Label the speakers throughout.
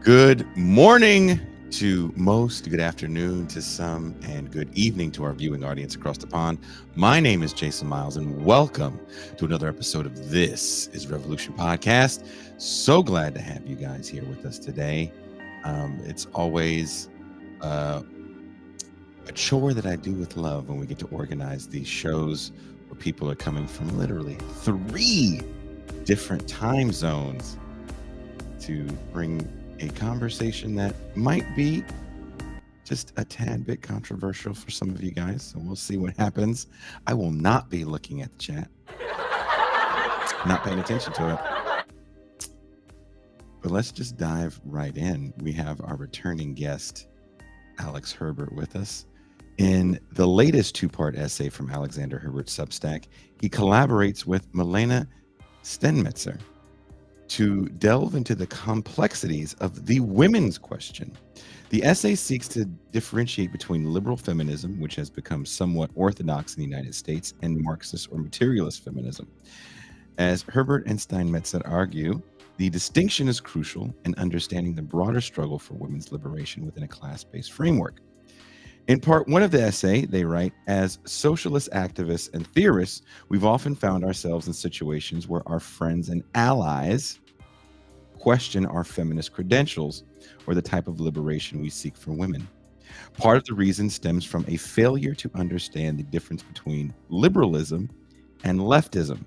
Speaker 1: Good morning to most, good afternoon to some, and good evening to our viewing audience across the pond. My name is Jason Miles, and welcome to another episode of This is Revolution Podcast. So glad to have you guys here with us today. It's always a chore that I do with love when we get to organize these shows where people are coming from literally 3 different time zones to bring a conversation that might be just a tad bit controversial for some of you guys. So we'll see what happens. I will not be looking at the chat, not paying attention to it. But let's just dive right in. We have our returning guest, Alex Herbert, with us. In the latest 2-part essay from Alexander Herbert's Substack, he collaborates with Milena Steinmetzer to delve into the complexities of the women's question. The essay seeks to differentiate between liberal feminism, which has become somewhat orthodox in the United States, and Marxist or materialist feminism. As Herbert and Steinmetzer argue, the distinction is crucial in understanding the broader struggle for women's liberation within a class-based framework. In part 1 of the essay, they write, as socialist activists and theorists, we've often found ourselves in situations where our friends and allies question our feminist credentials or the type of liberation we seek for women. Part of the reason stems from a failure to understand the difference between liberalism and leftism,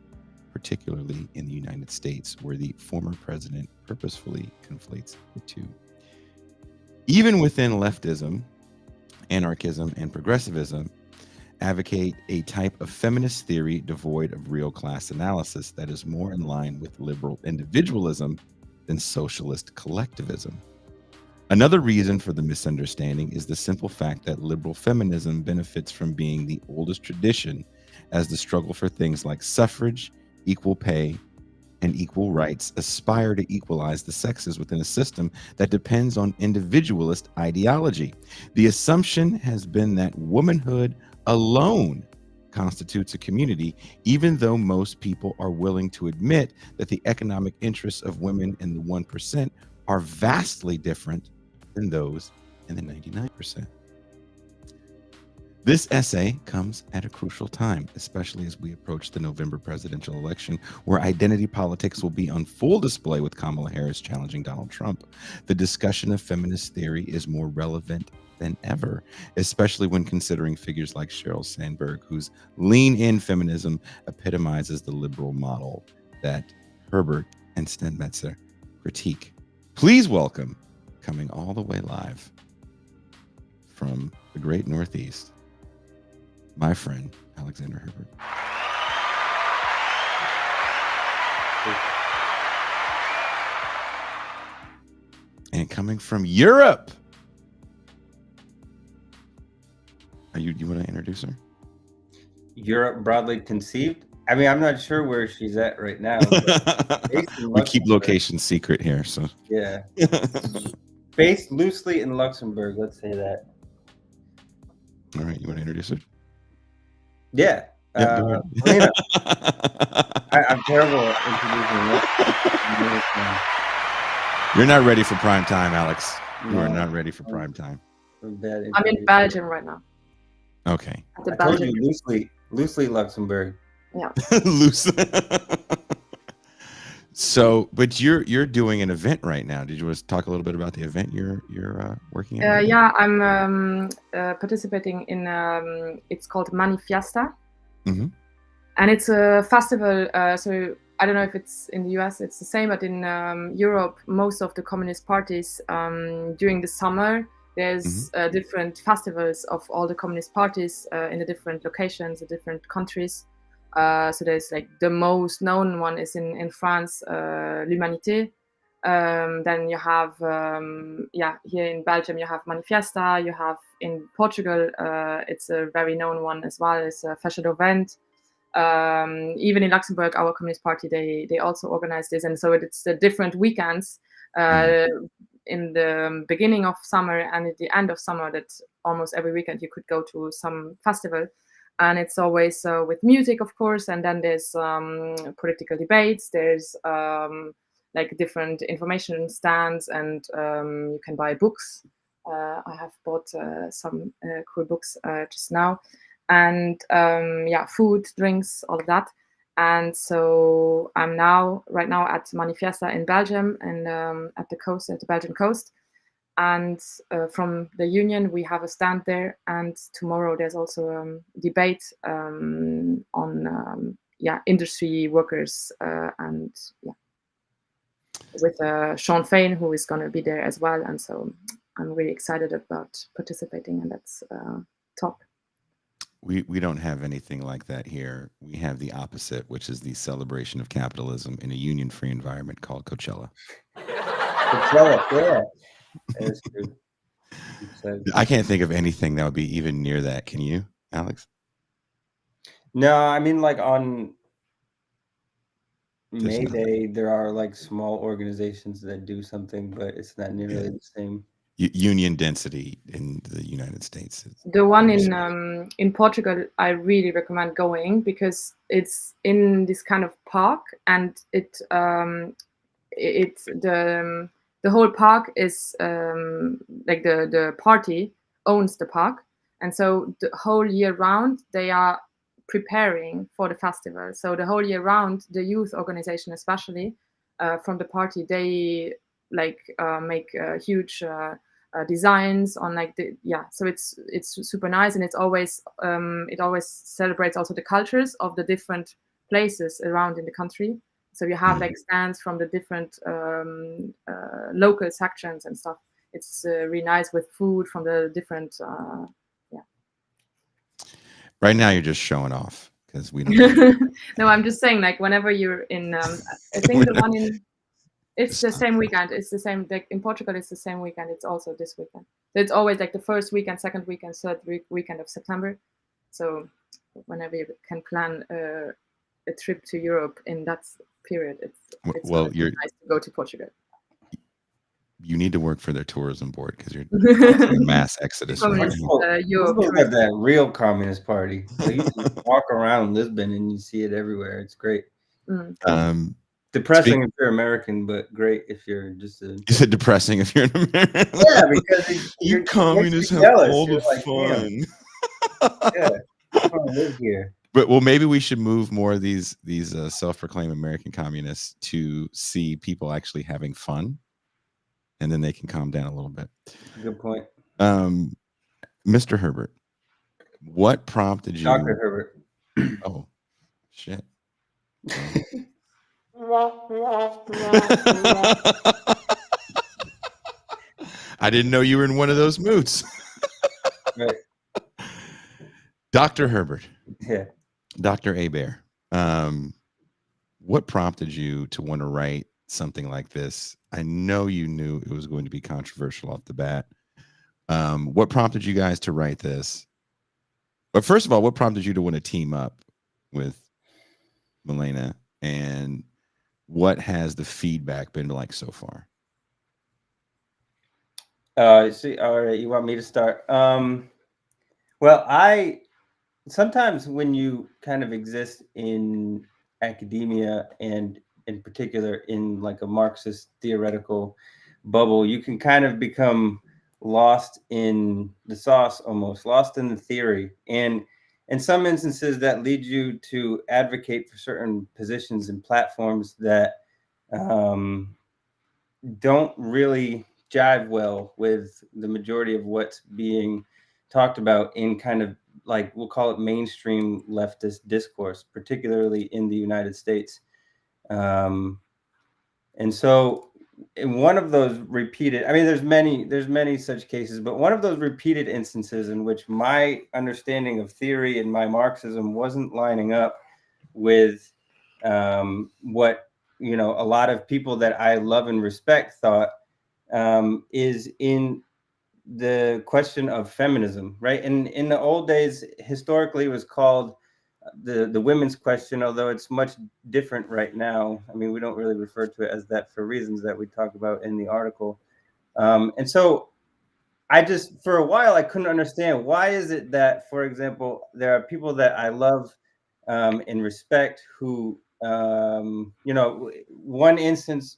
Speaker 1: particularly in the United States, where the former president purposefully conflates the two. Even within leftism, anarchism and progressivism advocate a type of feminist theory devoid of real class analysis that is more in line with liberal individualism than socialist collectivism. Another reason for the misunderstanding is the simple fact that liberal feminism benefits from being the oldest tradition, as the struggle for things like suffrage, equal pay, and equal rights aspire to equalize the sexes within a system that depends on individualist ideology. The assumption has been that womanhood alone constitutes a community, even though most people are willing to admit that the economic interests of women in the 1% are vastly different than those in the 99%. This essay comes at a crucial time, especially as we approach the November presidential election, where identity politics will be on full display with Kamala Harris challenging Donald Trump. The discussion of feminist theory is more relevant than ever, especially when considering figures like Sheryl Sandberg, whose lean-in feminism epitomizes the liberal model that Herbert and Steinmetzer critique. Please welcome, coming all the way live from the great Northeast, my friend, Alexander Herbert. And coming from Europe, you want to introduce her?
Speaker 2: Europe broadly conceived. I mean, I'm not sure where she's at right now.
Speaker 1: We keep location secret here, so
Speaker 2: yeah. Based loosely in Luxembourg, let's say that.
Speaker 1: All right, you want to introduce her?
Speaker 2: Yeah. Milena. I'm terrible at introducing.
Speaker 1: You're not ready for prime time, Alex. You are not ready for prime time.
Speaker 3: I'm in Belgium right now.
Speaker 1: Okay.
Speaker 2: I told you loosely Luxembourg.
Speaker 3: Yeah.
Speaker 1: Loose. So, but you're doing an event right now. Did you want to talk a little bit about the event you're working at?
Speaker 3: Yeah, I'm participating in. It's called Manifiesta, and it's a festival. So I don't know if it's in the US. It's the same, but in Europe, most of the communist parties during the summer. There's different festivals of all the communist parties in the different locations, the different countries. So there's like the most known one is in France, L'Humanité. Then you have, here in Belgium, you have Manifiesta. You have in Portugal, it's a very known one as well, it's a Festa do Vento. Even in Luxembourg, our Communist Party, they also organize this. And so it's the different weekends in the beginning of summer and at the end of summer that almost every weekend you could go to some festival. And it's always with music, of course. And then there's political debates. There's like different information stands, and you can buy books. I have bought some cool books just now, and food, drinks, all of that. And so I'm right now at Manifiesta in Belgium, and at the Belgian coast. And from the union, we have a stand there. And tomorrow there's also a debate on industry workers and with Sean Fain, who is going to be there as well. And so I'm really excited about participating in that talk.
Speaker 1: We don't have anything like that here. We have the opposite, which is the celebration of capitalism in a union-free environment called Coachella.
Speaker 2: Coachella, yeah. That's true.
Speaker 1: I can't think of anything that would be even near that. Can you, Alex?
Speaker 2: No, I mean, like on May Day, there are like small organizations that do something, but it's not nearly the same.
Speaker 1: Union density in the United States.
Speaker 3: The one in Portugal, I really recommend going, because it's in this kind of park, and it's the whole park is like the party owns the park, and so the whole year round they are preparing for the festival. So the whole year round, the youth organization, especially from the party, they like make huge designs on so it's super nice, and it's always it always celebrates also the cultures of the different places around in the country. So you have like stands from the different local sections and stuff. It's really nice with food from the different
Speaker 1: Right now you're just showing off because we don't
Speaker 3: no, I'm just saying, like, whenever you're in I think the one in it's the same weekend. It's the same, like in Portugal, it's the same weekend. It's also this weekend. So it's always like the first weekend, second weekend, third weekend of September. So whenever you can plan a trip to Europe in that period, it's nice to go to Portugal.
Speaker 1: You need to work for their tourism board, because you're causing a mass exodus.
Speaker 2: Europe got that real communist party. So you can walk around Lisbon and you see it everywhere. It's great. Depressing if you're American, but great if you're just a...
Speaker 1: You said depressing if you're an American?
Speaker 2: Yeah, because
Speaker 1: you communists have all the fun.
Speaker 2: Yeah, I want to live here.
Speaker 1: But maybe we should move more of these self-proclaimed American communists to see people actually having fun, and then they can calm down a little bit.
Speaker 2: Good point.
Speaker 1: Mr. Herbert, what prompted you?
Speaker 2: Dr. Herbert.
Speaker 1: Oh, shit. I didn't know you were in one of those moods.
Speaker 2: Right.
Speaker 1: Dr. Herbert.
Speaker 2: Yeah.
Speaker 1: Dr. Hebert. What prompted you to want to write something like this? I know you knew it was going to be controversial off the bat. What prompted you guys to write this? But first of all, what prompted you to want to team up with Milena, and what has the feedback been like so far?
Speaker 2: See, all right, you want me to start? Well, sometimes when you kind of exist in academia, and in particular in like a Marxist theoretical bubble, you can kind of become lost in the sauce, almost lost in the theory. And in some instances that lead you to advocate for certain positions and platforms that don't really jive well with the majority of what's being talked about in kind of like, we'll call it mainstream leftist discourse, particularly in the United States. And so in one of those repeated, I mean, there's many such cases, but one of those repeated instances in which my understanding of theory and my Marxism wasn't lining up with what, a lot of people that I love and respect thought, is in the question of feminism, right? And in the old days, historically, it was called the women's question, although it's much different right now. I mean, we don't really refer to it as that for reasons that we talk about in the article. And so I just, for a while, I couldn't understand, why is it that, for example, there are people that I love and respect who, one instance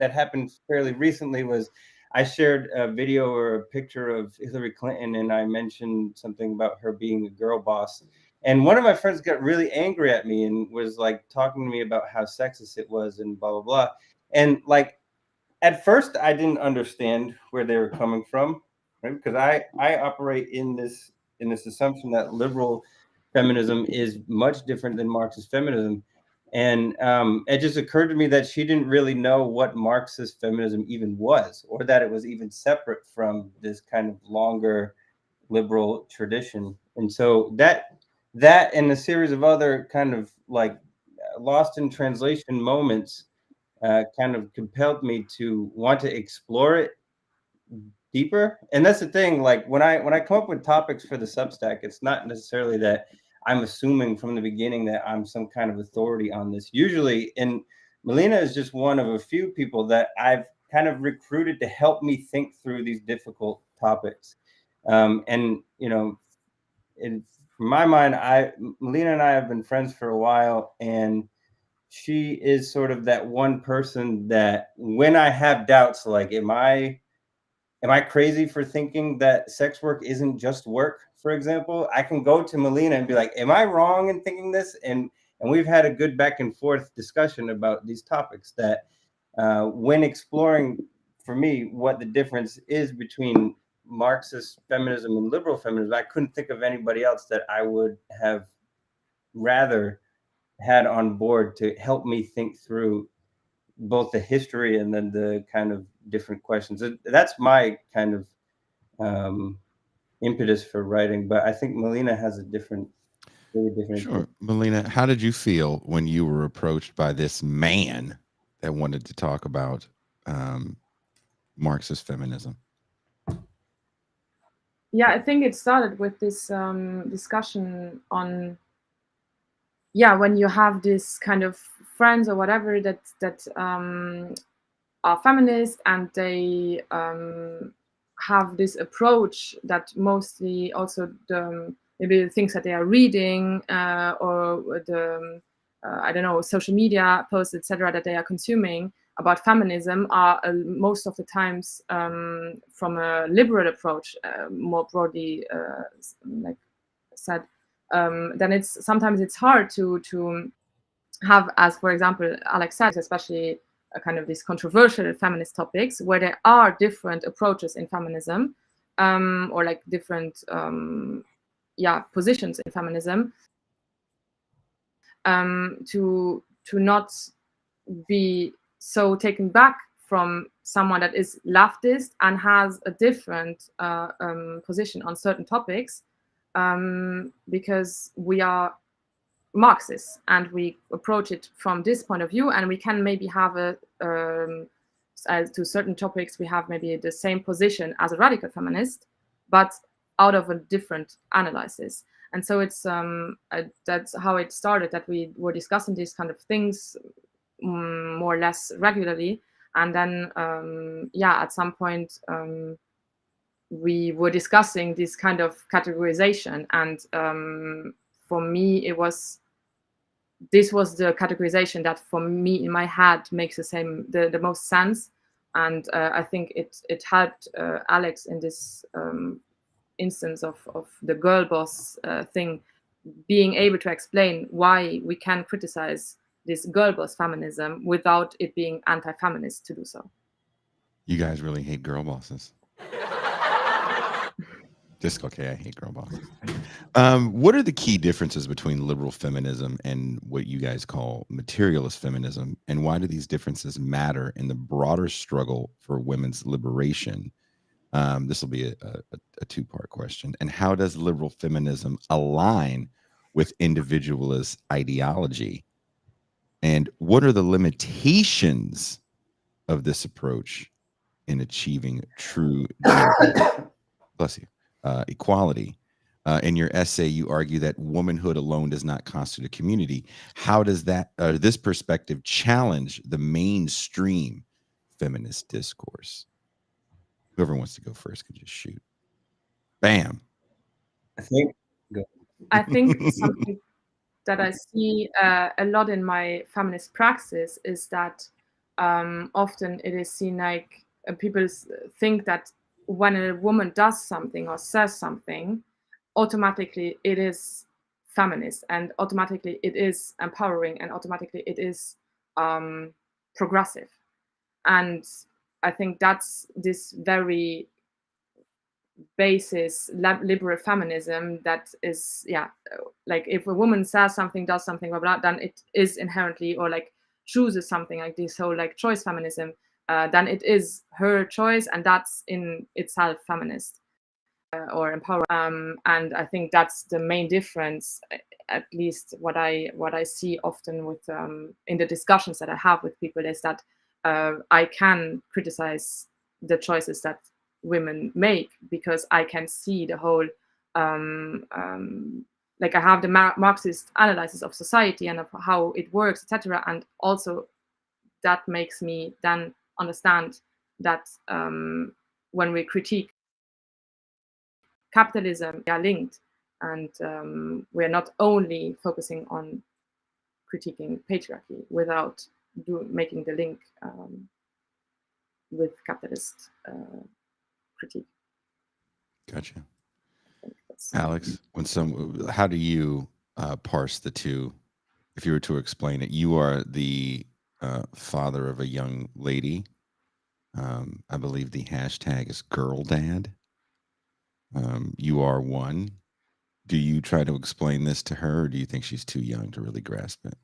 Speaker 2: that happened fairly recently was I shared a video or a picture of Hillary Clinton, and I mentioned something about her being a girl boss. And one of my friends got really angry at me and was like talking to me about how sexist it was and blah, blah, blah. And like, at first I didn't understand where they were coming from, right? Because I operate in this assumption that liberal feminism is much different than Marxist feminism. And it just occurred to me that she didn't really know what Marxist feminism even was, or that it was even separate from this kind of longer liberal tradition. And so that and a series of other kind of like lost in translation moments kind of compelled me to want to explore it deeper. And that's the thing, like when I come up with topics for the Substack, it's not necessarily that I'm assuming from the beginning that I'm some kind of authority on this. Usually, and Milena is just one of a few people that I've kind of recruited to help me think through these difficult topics. And you know, in my mind, Milena and I have been friends for a while, and she is sort of that one person that when I have doubts, like, am I crazy for thinking that sex work isn't just work, for example, I can go to Milena and be like, am I wrong in thinking this? And we've had a good back and forth discussion about these topics that when exploring, for me, what the difference is between Marxist feminism and liberal feminism, I couldn't think of anybody else that I would have rather had on board to help me think through both the history and then the kind of different questions. That's my kind of impetus for writing, but I think Milena has a really different.
Speaker 1: Sure. Milena, how did you feel when you were approached by this man that wanted to talk about Marxist feminism?
Speaker 3: Yeah, I think it started with this discussion on, yeah, when you have this kind of friends or whatever that are feminist, and they have this approach that mostly also maybe the things that they are reading or the I don't know, social media posts, etc., that they are consuming about feminism are most of the times from a liberal approach, more broadly like said. Then it's sometimes it's hard to have, as for example Alex said, especially kind of these controversial feminist topics where there are different approaches in feminism, or like different positions in feminism, to not be so taken back from someone that is leftist and has a different position on certain topics, because we are Marxists and we approach it from this point of view, and we can maybe have to certain topics we have maybe the same position as a radical feminist, but out of a different analysis. And so it's that's how it started, that we were discussing these kind of things more or less regularly, and then at some point we were discussing this kind of categorization, and for me this was the categorization that for me in my head makes the most sense. And I think it helped Alex in this instance of the girl boss thing, being able to explain why we can criticize this girl boss feminism without it being anti-feminist to do so.
Speaker 1: You guys really hate girl bosses. Just okay, I hate girl bosses. What are the key differences between liberal feminism and what you guys call materialist feminism, and why do these differences matter in the broader struggle for women's liberation? This will be a two-part question. And how does liberal feminism align with individualist ideology? And what are the limitations of this approach in achieving true bless you, equality? In your essay, you argue that womanhood alone does not constitute a community. How does this perspective challenge the mainstream feminist discourse? Whoever wants to go first can just shoot. Bam.
Speaker 3: I think something that I see a lot in my feminist praxis is that often it is seen like people think that when a woman does something or says something, automatically it is feminist, and automatically it is empowering, and automatically it is progressive. And I think that's this very basis liberal feminism that is, yeah, like if a woman says something, does something, blah, blah, then it is inherently, or like chooses something, like this whole like choice feminism, then it is her choice, and that's in itself feminist or empower. And I think that's the main difference, at least what I see often with in the discussions that I have with people, is that I can criticize the choices that women make, because I can see the whole like I have the Marxist analysis of society and of how it works, etc. And also that makes me then understand that when we critique capitalism, they are linked, and we're not only focusing on critiquing patriarchy without making the link with capitalist critique.
Speaker 1: Gotcha. Alex, how do you parse the two? If you were to explain it, you are the father of a young lady. I believe the hashtag is girl dad. You are one. Do you try to explain this to her, or do you think she's too young to really grasp it?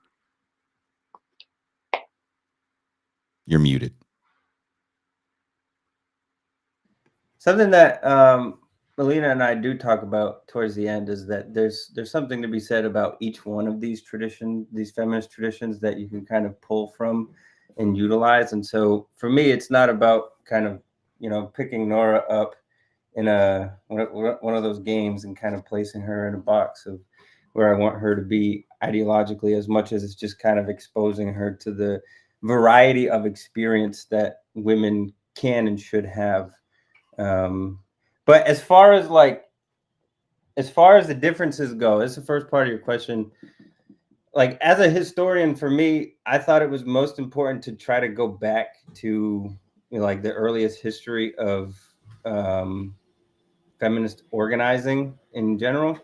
Speaker 1: You're muted.
Speaker 2: Something that Milena and I do talk about towards the end is that there's something to be said about each one of these traditions, these feminist traditions, that you can kind of pull from and utilize. And so for me, it's not about kind of, picking Nora up in one of those games and kind of placing her in a box of where I want her to be ideologically, as much as it's just kind of exposing her to the variety of experience that women can and should have. But as far as the differences go, that's the first part of your question. Like, as a historian, for me, I thought it was most important to try to go back to like the earliest history of feminist organizing in general.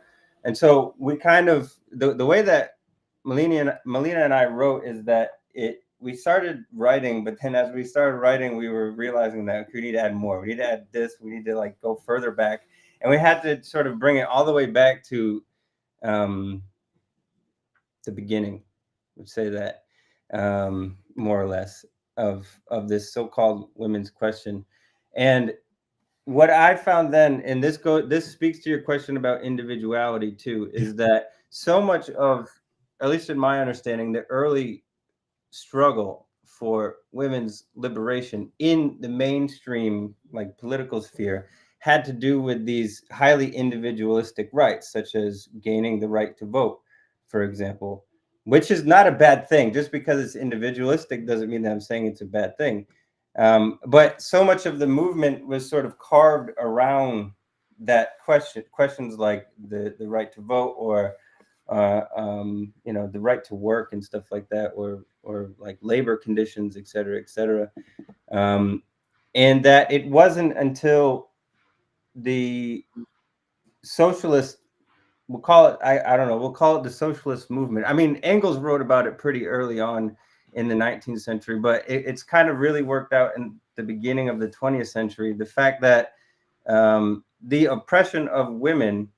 Speaker 2: And so we kind of the way that Milena and I wrote is that we started writing, but then as we started writing, we were realizing that we need to add more. We need to add this. We need to like go further back, and we had to sort of bring it all the way back to the beginning. Would say that more or less of this so-called women's question. And what I found then, and this speaks to your question about individuality too, is that so much of, at least in my understanding, the early struggle for women's liberation in the mainstream like political sphere had to do with these highly individualistic rights, such as gaining the right to vote, for example, which is not a bad thing. Just because it's individualistic doesn't mean that I'm saying it's a bad thing. But so much of the movement was sort of carved around that questions like the right to vote, or the right to work and stuff like that, or like labor conditions, et cetera, et cetera. And that it wasn't until the socialist, we'll call it, I don't know, we'll call it the socialist movement. I mean, Engels wrote about it pretty early on in the 19th century, but it's kind of really worked out in the beginning of the 20th century. The fact that the oppression of women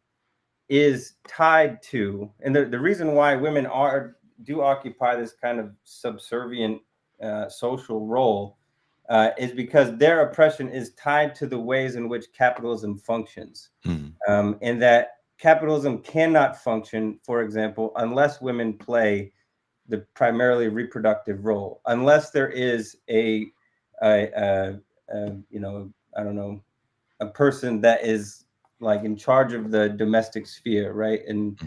Speaker 2: is tied to, and the reason why women do occupy this kind of subservient social role is because their oppression is tied to the ways in which capitalism functions. And that capitalism cannot function, for example, unless women play the primarily reproductive role, unless there is a person that is like in charge of the domestic sphere, right? And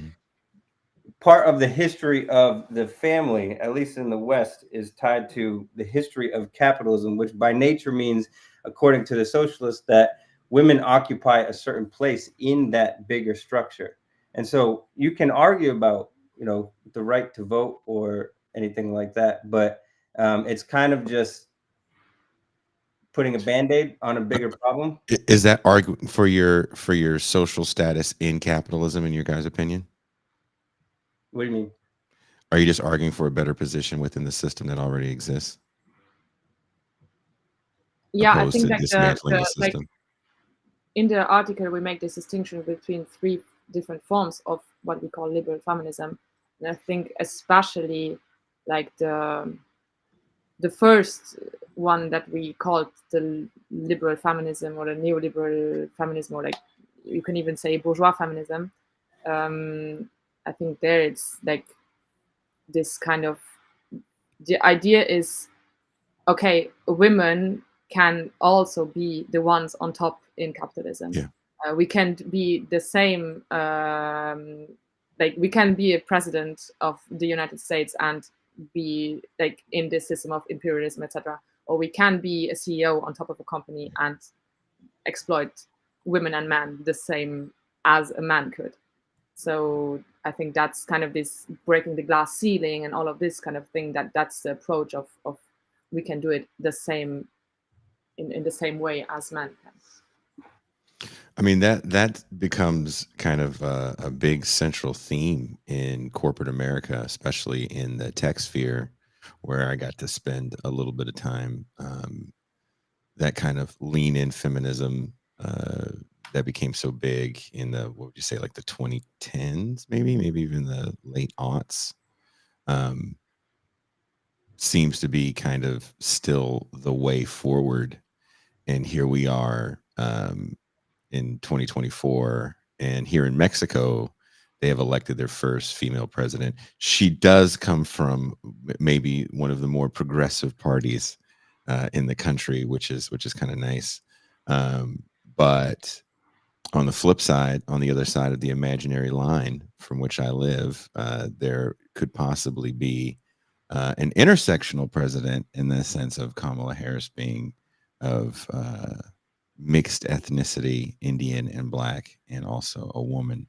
Speaker 2: part of the history of the family, at least in the West, is tied to the history of capitalism, which by nature means, according to the socialists, that women occupy a certain place in that bigger structure. And so you can argue about, the right to vote or anything like that, but It's kind of just putting a band-aid on a bigger problem.
Speaker 1: Is that arguing for your social status in capitalism, in your guys' opinion?
Speaker 2: What do you mean?
Speaker 1: Are you just arguing for a better position within the system that already exists?
Speaker 3: Yeah, I
Speaker 1: Opposed
Speaker 3: think
Speaker 1: to
Speaker 3: like
Speaker 1: dismantling the
Speaker 3: like
Speaker 1: system?
Speaker 3: in the article we make this distinction between 3 different forms of what we call liberal feminism, and I think especially like the first one that we called the liberal feminism or the neoliberal feminism, or like you can even say bourgeois feminism. I think there it's like this kind of, the idea is, okay, women can also be the ones on top in capitalism.
Speaker 1: Yeah.
Speaker 3: We can be the same, like we can be a president of the United States and be like in this system of imperialism, etc. Or we can be a CEO on top of a company and exploit women and men the same as a man could. So I think that's kind of this breaking the glass ceiling and all of this kind of thing, that's the approach of we can do it the same in the same way as men can.
Speaker 1: I mean, that becomes kind of a big central theme in corporate America, especially in the tech sphere, where I got to spend a little bit of time. That kind of lean in feminism that became so big in the, what would you say, like the 2010s, maybe even the late aughts, seems to be kind of still the way forward. And here we are in 2024, and here in Mexico, they have elected their first female president. She does come from maybe one of the more progressive parties in the country, which is kind of nice. But on the flip side, on the other side of the imaginary line from which I live, there could possibly be an intersectional president, in the sense of Kamala Harris being of mixed ethnicity, Indian and Black, and also a woman.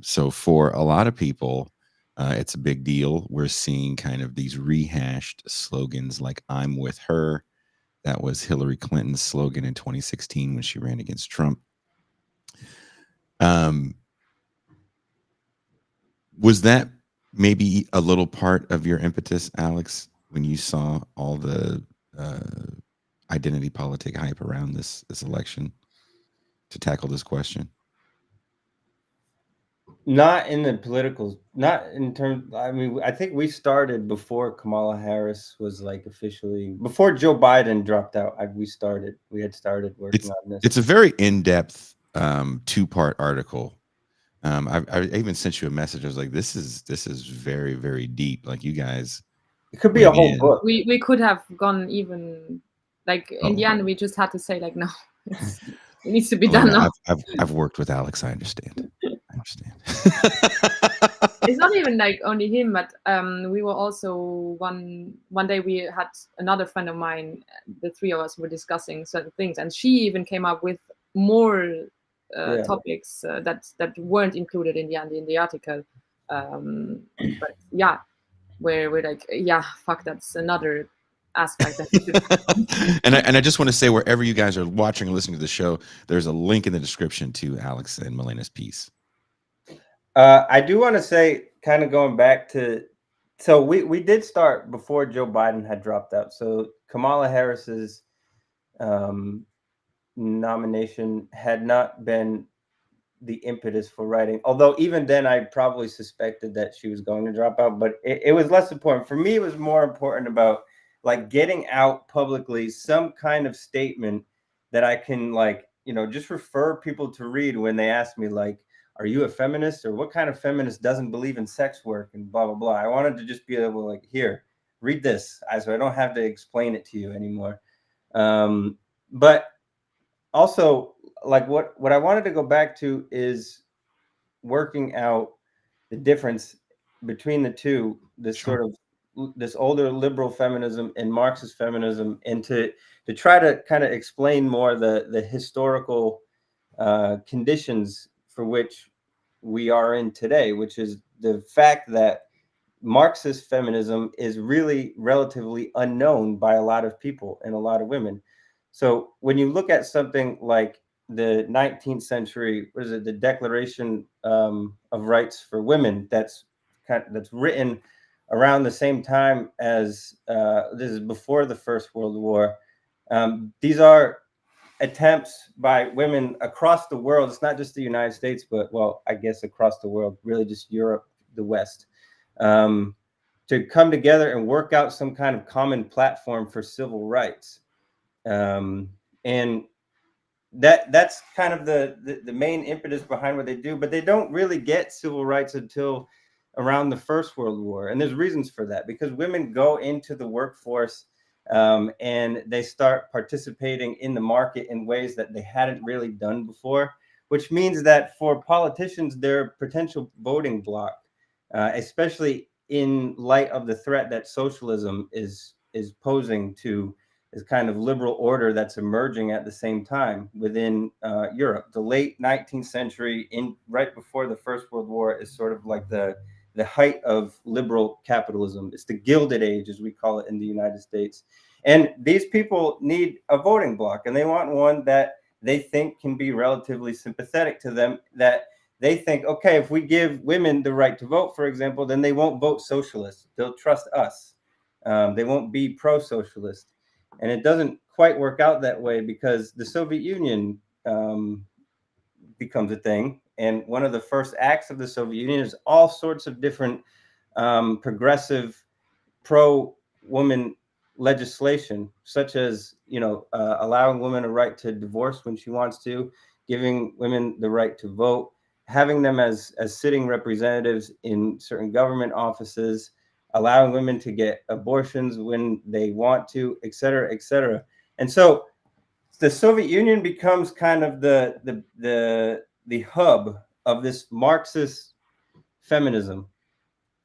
Speaker 1: So for a lot of people, it's a big deal. We're seeing kind of these rehashed slogans like "I'm with her." That was Hillary Clinton's slogan in 2016 when she ran against Trump. Was that maybe a little part of your impetus, Alex, when you saw all the identity politic hype around this election, to tackle this question?
Speaker 2: Not in the political, not in terms. I mean, I think we started before Kamala Harris was like officially, before Joe Biden dropped out. We had started working on this.
Speaker 1: It's a very in-depth 2-part article. I even sent you a message. I was like, this is very, very deep. Like, you guys,
Speaker 2: it could be a whole book.
Speaker 3: We could have gone even like in the end. We just had to say like, no, it needs to be done now.
Speaker 1: I've worked with Alex. I understand.
Speaker 3: It's not even like only him, but we were also one day we had another friend of mine. The 3 of us were discussing certain things, and she even came up with more topics that weren't included in the article. But yeah, where we're like, yeah, fuck, that's another aspect.
Speaker 1: And I just want to say, wherever you guys are watching and listening to the show, there's a link in the description to Alex and Milena's piece.
Speaker 2: I do want to say, kind of going back to, so we did start before Joe Biden had dropped out. So Kamala Harris's nomination had not been the impetus for writing, although even then I probably suspected that she was going to drop out, but it was less important. For me, it was more important about like getting out publicly some kind of statement that I can, like, just refer people to read when they ask me, like, are you a feminist, or what kind of feminist doesn't believe in sex work and blah, blah, blah. I wanted to just be able to, like, here, read this, so I don't have to explain it to you anymore. But also, like, what I wanted to go back to is working out the difference between the two, this sort of this older liberal feminism and Marxist feminism, and to try to kind of explain more the historical conditions for which we are in today, which is the fact that Marxist feminism is really relatively unknown by a lot of people and a lot of women. So when you look at something like the 19th century, what is it, the Declaration of Rights for Women, that's written around the same time as this is before the First World War. These are attempts by women across the world. It's not just the United States, but, well, I guess across the world, really just Europe, the West, to come together and work out some kind of common platform for civil rights. And that's kind of the main impetus behind what they do, but they don't really get civil rights until around the First World War. And there's reasons for that, because women go into the workforce and they start participating in the market in ways that they hadn't really done before, which means that for politicians, they're a potential voting bloc, especially in light of the threat that socialism is posing to this kind of liberal order that's emerging at the same time within Europe. The late 19th century, right before the First World War, is sort of like the height of liberal capitalism. It's the Gilded Age, as we call it in the United States. And these people need a voting bloc, and they want one that they think can be relatively sympathetic to them, that they think, okay, if we give women the right to vote, for example, then they won't vote socialist. They'll trust us. They won't be pro-socialist. And it doesn't quite work out that way, because the Soviet Union becomes a thing. And one of the first acts of the Soviet Union is all sorts of different progressive pro-woman legislation, such as, allowing women a right to divorce when she wants to, giving women the right to vote, having them as sitting representatives in certain government offices, allowing women to get abortions when they want to, et cetera, et cetera. And so the Soviet Union becomes kind of the hub of this Marxist feminism.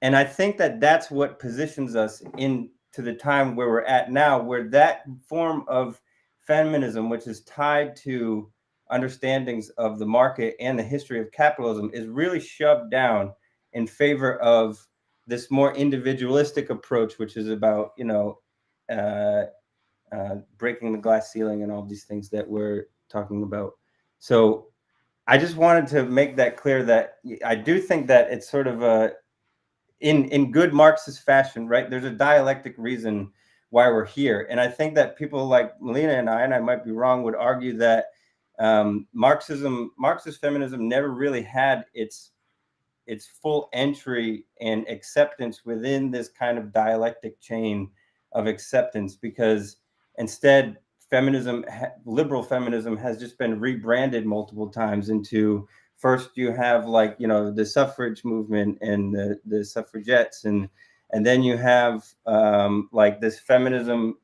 Speaker 2: And I think that that's what positions us into the time where we're at now, where that form of feminism, which is tied to understandings of the market and the history of capitalism, is really shoved down in favor of this more individualistic approach, which is about, breaking the glass ceiling and all these things that we're talking about. So I just wanted to make that clear, that I do think that it's sort of in good Marxist fashion, right? There's a dialectic reason why we're here. And I think that people like Milena and I might be wrong, would argue that Marxist feminism never really had its full entry and acceptance within this kind of dialectic chain of acceptance, because instead liberal feminism has just been rebranded multiple times into, first you have the suffrage movement and the suffragettes, and then you have this feminism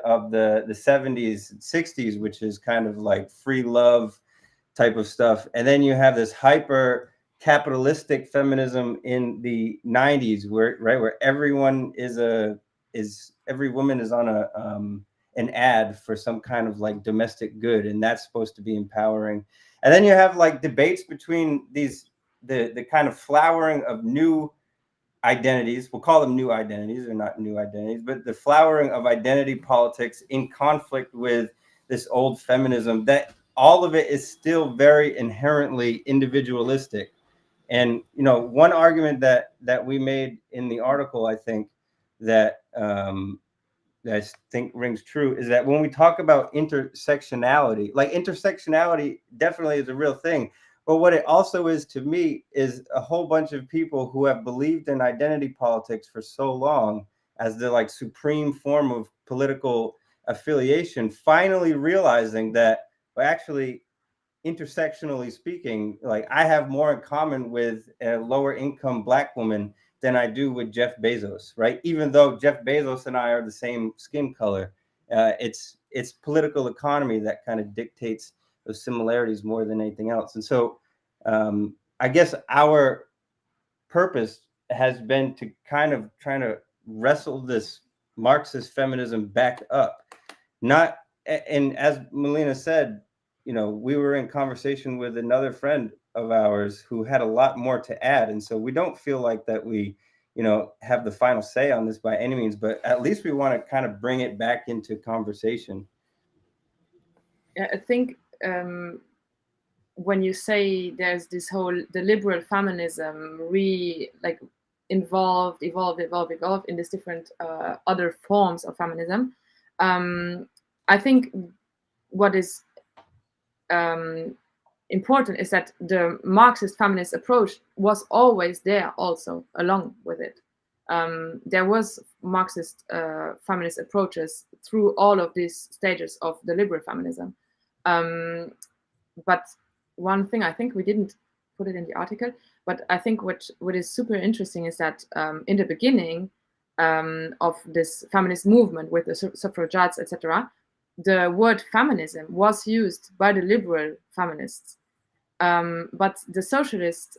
Speaker 2: of the 70s and 60s, which is kind of like free love type of stuff, and then you have this hyper capitalistic feminism in the 90s, where everyone every woman is on an ad for some kind of domestic good, and that's supposed to be empowering. And then you have debates between the kind of flowering of new identities. We'll call them new identities. They're not new identities, but the flowering of identity politics in conflict with this old feminism, that all of it is still very inherently individualistic. And one argument that we made in the article, I think that I think rings true, is that when we talk about intersectionality, intersectionality definitely is a real thing. But what it also is to me is a whole bunch of people who have believed in identity politics for so long as the supreme form of political affiliation, finally realizing that, well, actually, intersectionally speaking, I have more in common with a lower income Black woman than I do with Jeff Bezos, right? Even though Jeff Bezos and I are the same skin color, it's political economy that kind of dictates those similarities more than anything else. And so I guess our purpose has been to kind of trying to wrestle this Marxist feminism back up. And as Milena said, we were in conversation with another friend of ours who had a lot more to add. And so we don't feel like that we have the final say on this by any means, but at least we want to kind of bring it back into conversation.
Speaker 3: Yeah, I think when you say there's this whole the liberal feminism evolved in these different other forms of feminism, I think what is important is that the Marxist feminist approach was always there also along with it. There was Marxist feminist approaches through all of these stages of the liberal feminism. But one thing, I think we didn't put it in the article, but I think what is super interesting is that in the beginning of this feminist movement with the suffragettes, etc., the word feminism was used by the liberal feminists, but the socialist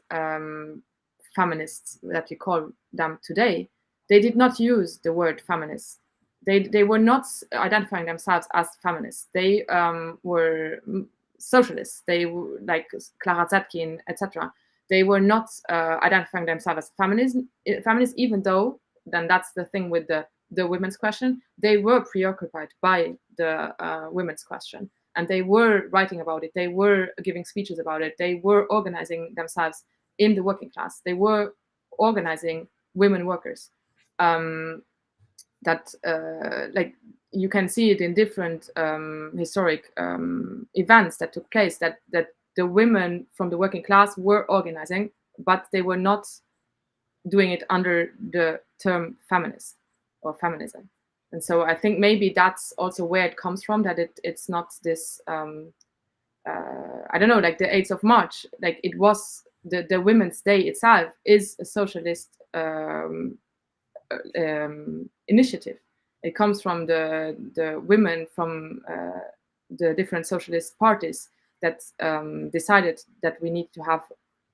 Speaker 3: feminists that you call them today, they did not use the word feminist. They were not identifying themselves as feminists. They were socialists. They were like Clara Zetkin, etc. They were not identifying themselves as feminists, even though, then that's the thing with the women's question, they were preoccupied by the women's question, and they were writing about it, they were giving speeches about it, they were organizing themselves in the working class, they were organizing women workers. That like you can see it in different historic events that took place, that the women from the working class were organizing, but they were not doing it under the term feminist or feminism. And so I think maybe that's also where it comes from, that it's not this I don't know, like the 8th of March, like it was the Women's Day itself is a socialist initiative. It comes from the women from the different socialist parties that decided that we need to have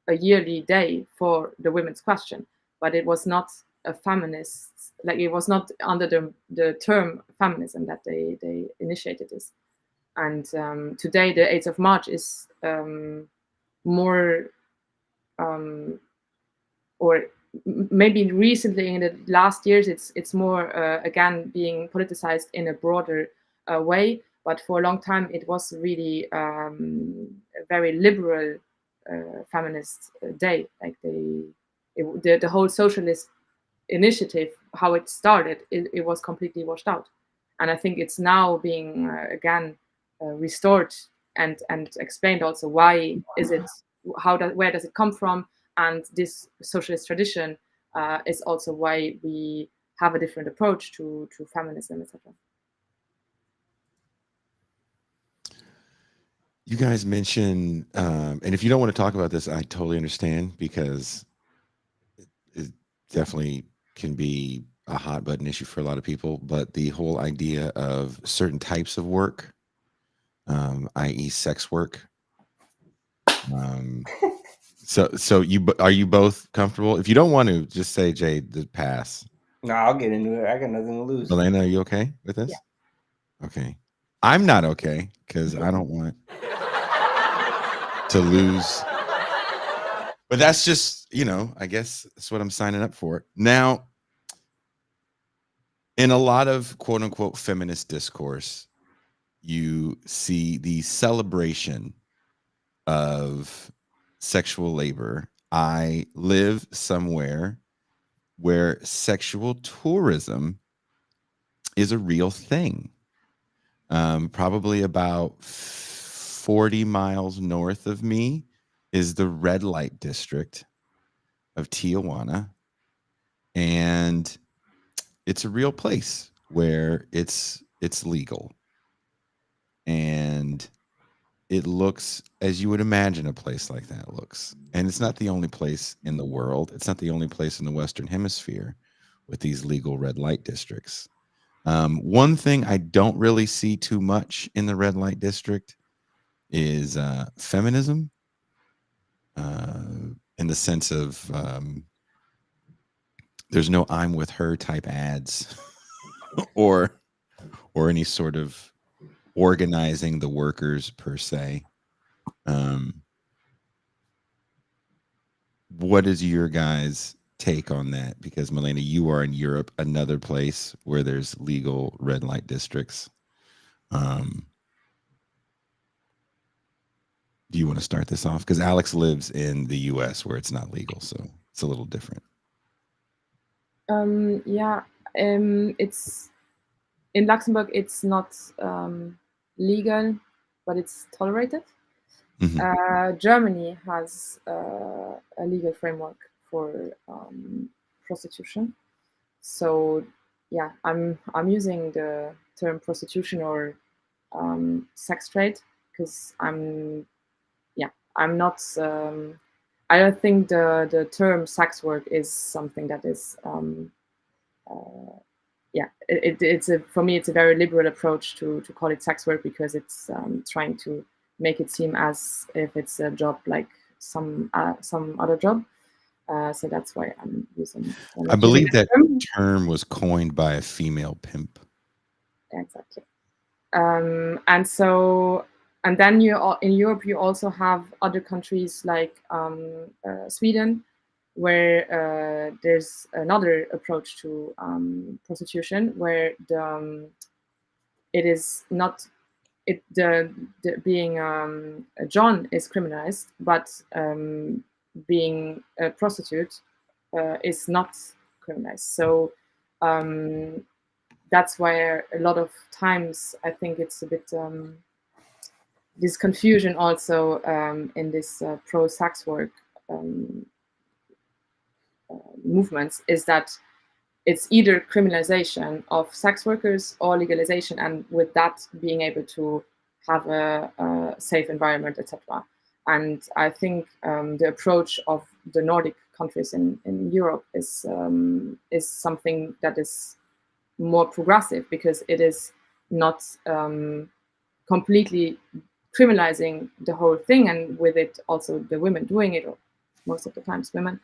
Speaker 3: a yearly day for the women's question, but it was not a feminist, like it was not under the term feminism that they initiated this. And today the 8th of March is more or maybe recently in the last years it's more again being politicized in a broader way, but for a long time it was really a very liberal feminist day. Like the whole socialist initiative, how it started, it was completely washed out, and I think it's now being again restored and explained also why is it, where does it come from, and this socialist tradition is also why we have a different approach to feminism, etc.
Speaker 1: You guys mentioned, and if you don't want to talk about this, I totally understand, because it definitely can be a hot button issue for a lot of people, but the whole idea of certain types of work, i.e. sex work. So are you both comfortable? If you don't want to, just say, Jay, the pass.
Speaker 2: No, I'll get into it. I got nothing to lose.
Speaker 1: Milena, are you okay with this? Yeah. Okay. I'm not okay, because I don't want to lose. But that's just, I guess that's what I'm signing up for. Now, in a lot of quote unquote feminist discourse, you see the celebration of sexual labor. I live somewhere where sexual tourism is a real thing. Probably about 40 miles north of me is the red light district of Tijuana. And it's a real place where it's legal. And it looks as you would imagine a place like that looks. And it's not the only place in the world. It's not the only place in the Western Hemisphere with these legal red light districts. One thing I don't really see too much in the red light district is feminism, in the sense of there's no I'm with her type ads or any sort of organizing the workers per se. What is your guys' take on that? Because Milena, you are in Europe, another place where there's legal red light districts. Do you want to start this off? Because Alex lives in the US where it's not legal, so it's a little different.
Speaker 3: It's in Luxembourg. It's not legal, but it's tolerated. Germany has a legal framework for prostitution. So yeah, I'm using the term prostitution or sex trade because I'm not. I don't think the term sex work is something that is. It's for me it's a very liberal approach to call it sex work because it's trying to make it seem as if it's a job like some other job. So that's why I'm using.
Speaker 1: I believe that term was coined by a female pimp.
Speaker 3: Exactly. And then in Europe you also have other countries like Sweden, where there's another approach to prostitution, where it is not the being a John is criminalized, but being a prostitute is not criminalized. So that's why a lot of times I think it's a bit this confusion also in this pro-sex work movements is that it's either criminalization of sex workers or legalization, and with that being able to have a safe environment, etc. And I think the approach of the Nordic countries in Europe is something that is more progressive because it is not completely criminalizing the whole thing, and with it also the women doing it, or most of the times women.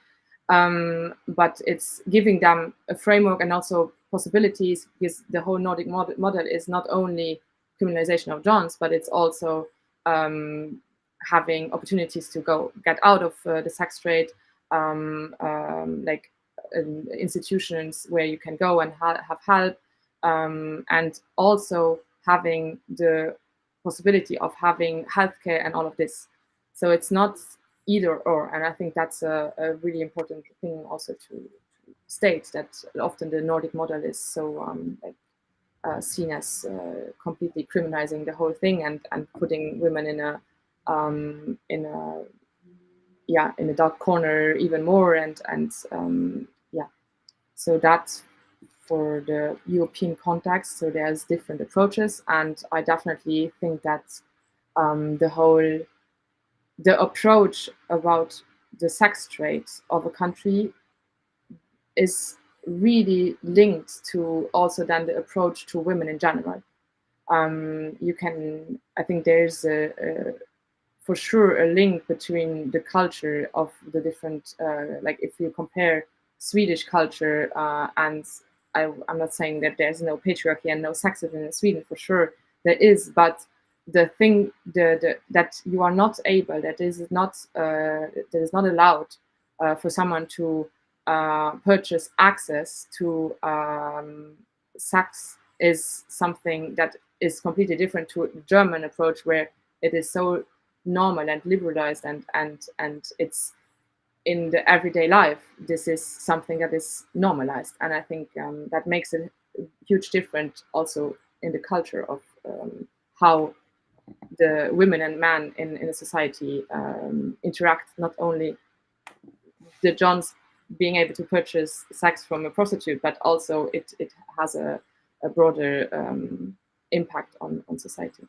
Speaker 3: But it's giving them a framework and also possibilities, because the whole Nordic model is not only criminalization of Johns, but it's also having opportunities to get out of the sex trade, like institutions where you can go and have help, and also having the possibility of having healthcare and all of this. So it's not either or, and I think that's a really important thing also to state, that often the Nordic model is so seen as completely criminalizing the whole thing and putting women in a dark corner even more, and so that's for the European context. So there's different approaches, and I definitely think that the approach about the sex trade of a country is really linked to also then the approach to women in general. I think there's for sure a link between the culture of the different, like if you compare Swedish culture and I'm not saying that there's no patriarchy and no sexism in Sweden, for sure there is, but the thing that you are not able, that is not allowed for someone to purchase access to sex is something that is completely different to the German approach, where it is so normal and liberalized, and it's in the everyday life. This is something that is normalized, and I think that makes a huge difference also in the culture of how the women and men in a society interact. Not only the Johns being able to purchase sex from a prostitute, but also it has a broader impact on society.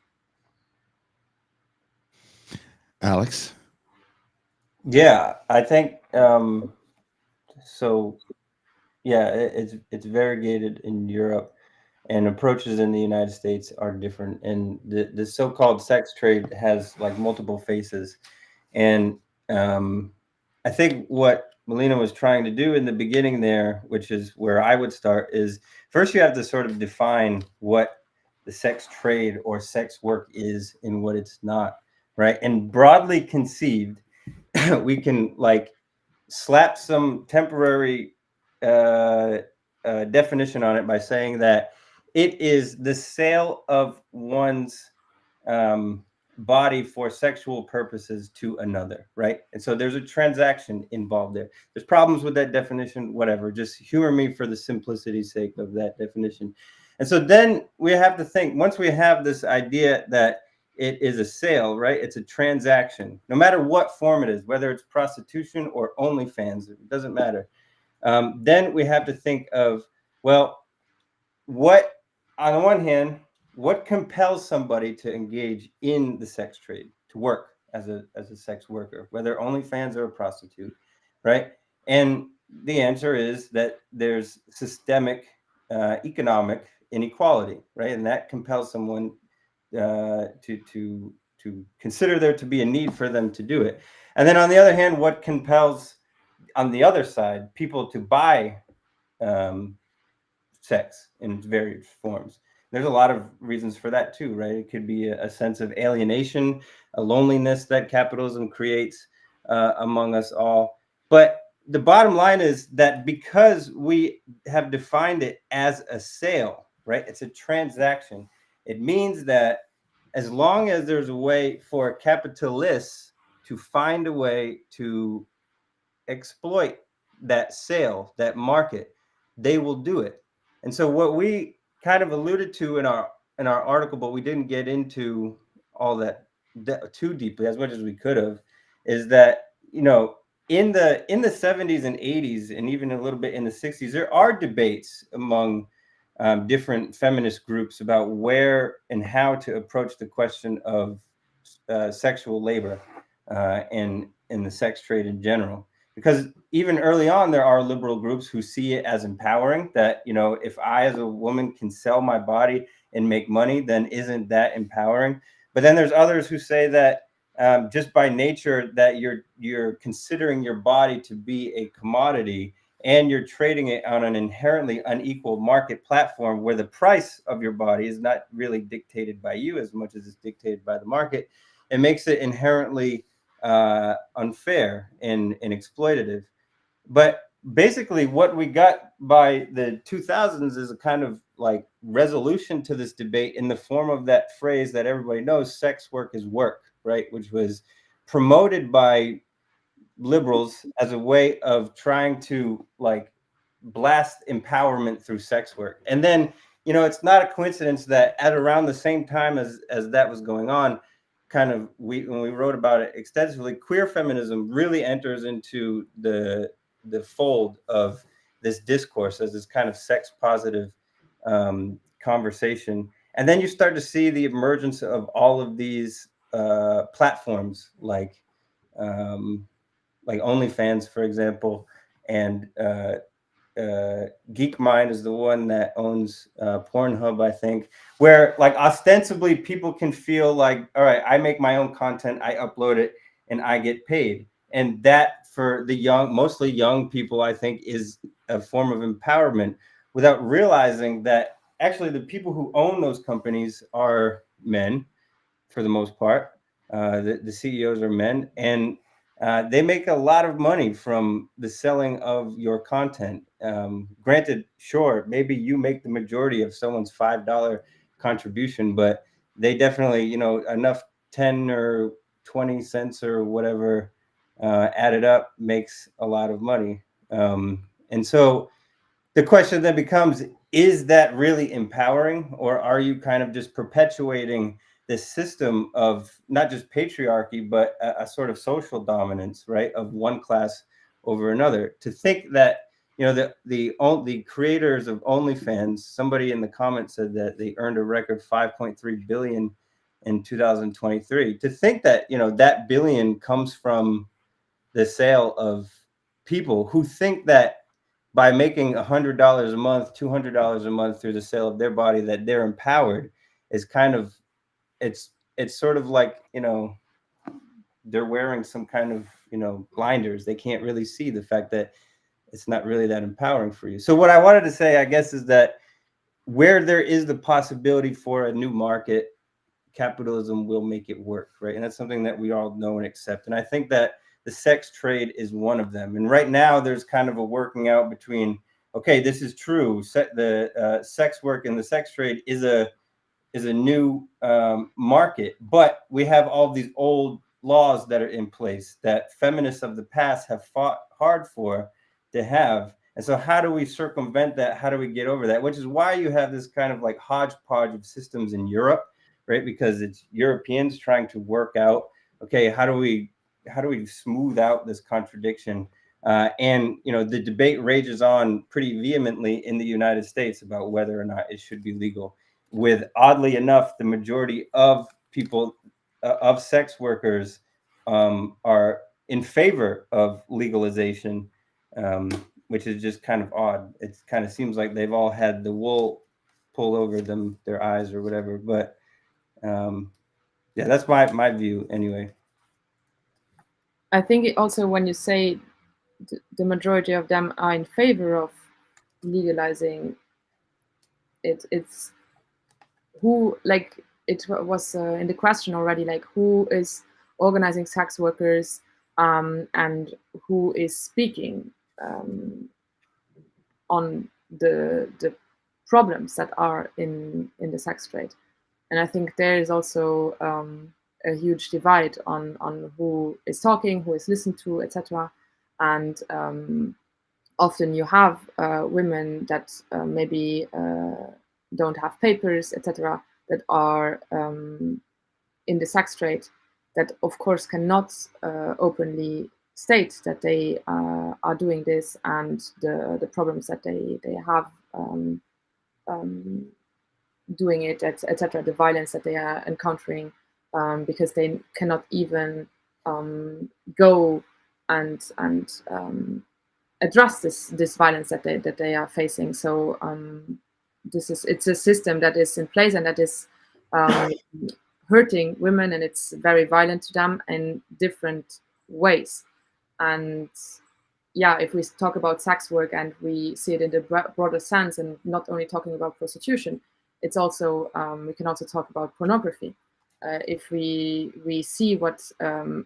Speaker 1: Alex?
Speaker 2: Yeah, I think so. Yeah, it's variegated in Europe, and approaches in the United States are different. And the so-called sex trade has like multiple faces. And I think what Milena was trying to do in the beginning there, which is where I would start, is first you have to sort of define what the sex trade or sex work is and what it's not, right? And broadly conceived, we can like slap some temporary definition on it by saying that it is the sale of one's body for sexual purposes to another, right? And so there's a transaction involved there. There's problems with that definition, whatever. Just humor me for the simplicity's sake of that definition. And so then we have to think, once we have this idea that it is a sale, right? It's a transaction, no matter what form it is, whether it's prostitution or OnlyFans, it doesn't matter. Then we have to think of, well, what, on the one hand, what compels somebody to engage in the sex trade, to work as a sex worker, whether OnlyFans or a prostitute, right? And the answer is that there's systemic economic inequality, right? And that compels someone to consider there to be a need for them to do it. And then on the other hand, what compels, on the other side, people to buy sex in various forms? There's a lot of reasons for that too, right? It could be a sense of alienation, a loneliness that capitalism creates among us all. But the bottom line is that because we have defined it as a sale, right? It's a transaction. It means that as long as there's a way for capitalists to find a way to exploit that sale, that market, they will do it. And so what we kind of alluded to in our article, but we didn't get into all that too deeply, as much as we could have, is that, you know, in the 70s and 80s, and even a little bit in the 60s, there are debates among different feminist groups about where and how to approach the question of sexual labor and in the sex trade in general. Because even early on, there are liberal groups who see it as empowering, that, you know, if I as a woman can sell my body and make money, then isn't that empowering? But then there's others who say that just by nature, that you're considering your body to be a commodity, and you're trading it on an inherently unequal market platform where the price of your body is not really dictated by you as much as it's dictated by the market. It makes it inherently unfair and exploitative. But basically what we got by the 2000s is a kind of like resolution to this debate in the form of that phrase that everybody knows, sex work is work, right? Which was promoted by liberals as a way of trying to like blast empowerment through sex work. And then, you know, it's not a coincidence that at around the same time as that was going on, kind of when we wrote about it extensively, queer feminism really enters into the fold of this discourse as this kind of sex positive conversation. And then you start to see the emergence of all of these platforms like OnlyFans, for example, and Geek Mind is the one that owns Pornhub, I think, where like ostensibly people can feel like, all right, I make my own content, I upload it, and I get paid. And that for the young, mostly young people, I think is a form of empowerment, without realizing that actually the people who own those companies are men for the most part. The CEOs are men, and they make a lot of money from the selling of your content. Granted, sure, maybe you make the majority of someone's $5 contribution, but they definitely, you know, enough 10 or 20 cents or whatever added up makes a lot of money. And so the question then becomes, is that really empowering, or are you kind of just perpetuating this system of not just patriarchy, but a sort of social dominance, right, of one class over another? To think that, you know, the creators of OnlyFans, somebody in the comments said that they earned a record 5.3 billion in 2023. To think that, you know, that billion comes from the sale of people who think that by making $100 a month, $200 a month through the sale of their body, that they're empowered, is kind of, it's sort of like, you know, they're wearing some kind of, you know, blinders. They can't really see the fact that it's not really that empowering for you. So what I wanted to say, I guess, is that where there is the possibility for a new market, capitalism will make it work, right? And that's something that we all know and accept. And I think that the sex trade is one of them. And right now there's kind of a working out between, okay, this is true. The sex work and the sex trade is a new market, but we have all these old laws that are in place that feminists of the past have fought hard for to have. And so how do we circumvent that? How do we get over that? Which is why you have this kind of like hodgepodge of systems in Europe, right? Because it's Europeans trying to work out, okay, how do we smooth out this contradiction? And the debate rages on pretty vehemently in the United States about whether or not it should be legal, with, oddly enough, the majority of people, of sex workers, are in favor of legalization, which is just kind of odd. It kind of seems like they've all had the wool pulled over their eyes or whatever. But yeah, that's my view anyway.
Speaker 3: I think also when you say the majority of them are in favor of legalizing it, it's who, like it was in the question already, like who is organizing sex workers, and who is speaking on the problems that are in the sex trade. And I think there is also a huge divide on who is talking, who is listened to, etc. And often you have women that maybe don't have papers, etc., that are in the sex trade, that of course cannot openly state that they are doing this, and the problems that they have doing it, etc., the violence that they are encountering, because they cannot even go and address this violence that they are facing. So it's a system that is in place and that is hurting women, and it's very violent to them in different ways. And yeah, if we talk about sex work and we see it in the broader sense, and not only talking about prostitution, it's also we can also talk about pornography. If we see what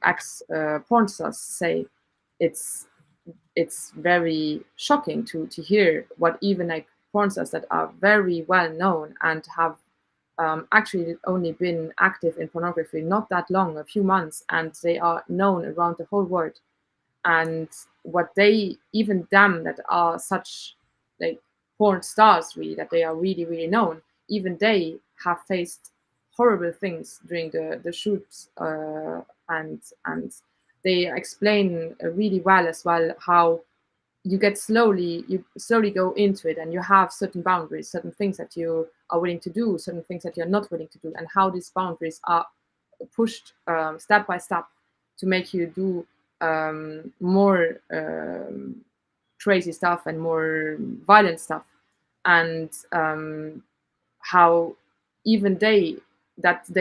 Speaker 3: ex porn stars say, it's very shocking to hear what even like porn stars that are very well known and have actually only been active in pornography not that long, a few months, and they are known around the whole world. And what they, even them that are such like porn stars, really, that they are really, really known, even they have faced horrible things during the shoots, and they explain really well as well how you slowly go into it, and you have certain boundaries, certain things that you are willing to do, certain things that you're not willing to do, and how these boundaries are pushed step by step to make you do more crazy stuff and more violent stuff. And how even they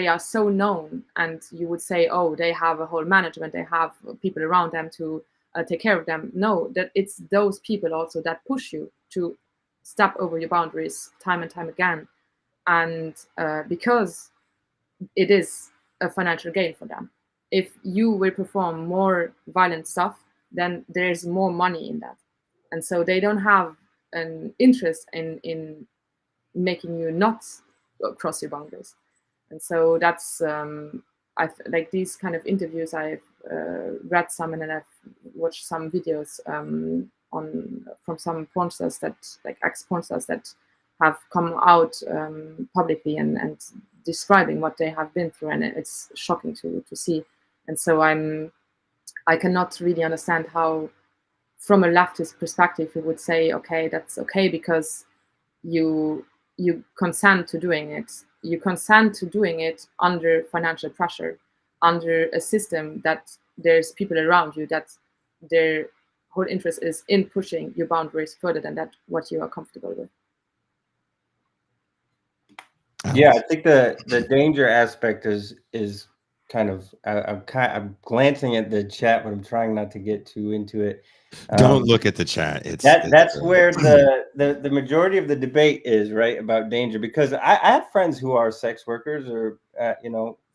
Speaker 3: are so known, and you would say, oh, they have a whole management, they have people around them to take care of them. No, that it's those people also that push you to step over your boundaries time and time again. And because it is a financial gain for them. If you will perform more violent stuff, then there's more money in that. And so they don't have an interest in making you not cross your boundaries. And so that's like these kind of interviews. I've read some, and then I've watched some videos from some porn stars, that like ex porn stars that have come out publicly and describing what they have been through, and it's shocking to see. And so I cannot really understand how, from a leftist perspective, you would say, okay, that's okay because you consent to doing it. You consent to doing it under financial pressure, under a system that there's people around you that their whole interest is in pushing your boundaries further than that what you are comfortable with.
Speaker 2: Yeah, I think the danger aspect is kind of, I'm glancing at the chat, but I'm trying not to get too into it.
Speaker 1: Don't look at the chat.
Speaker 2: That's where the majority of the debate is, right, about danger. Because I have friends who are sex workers, or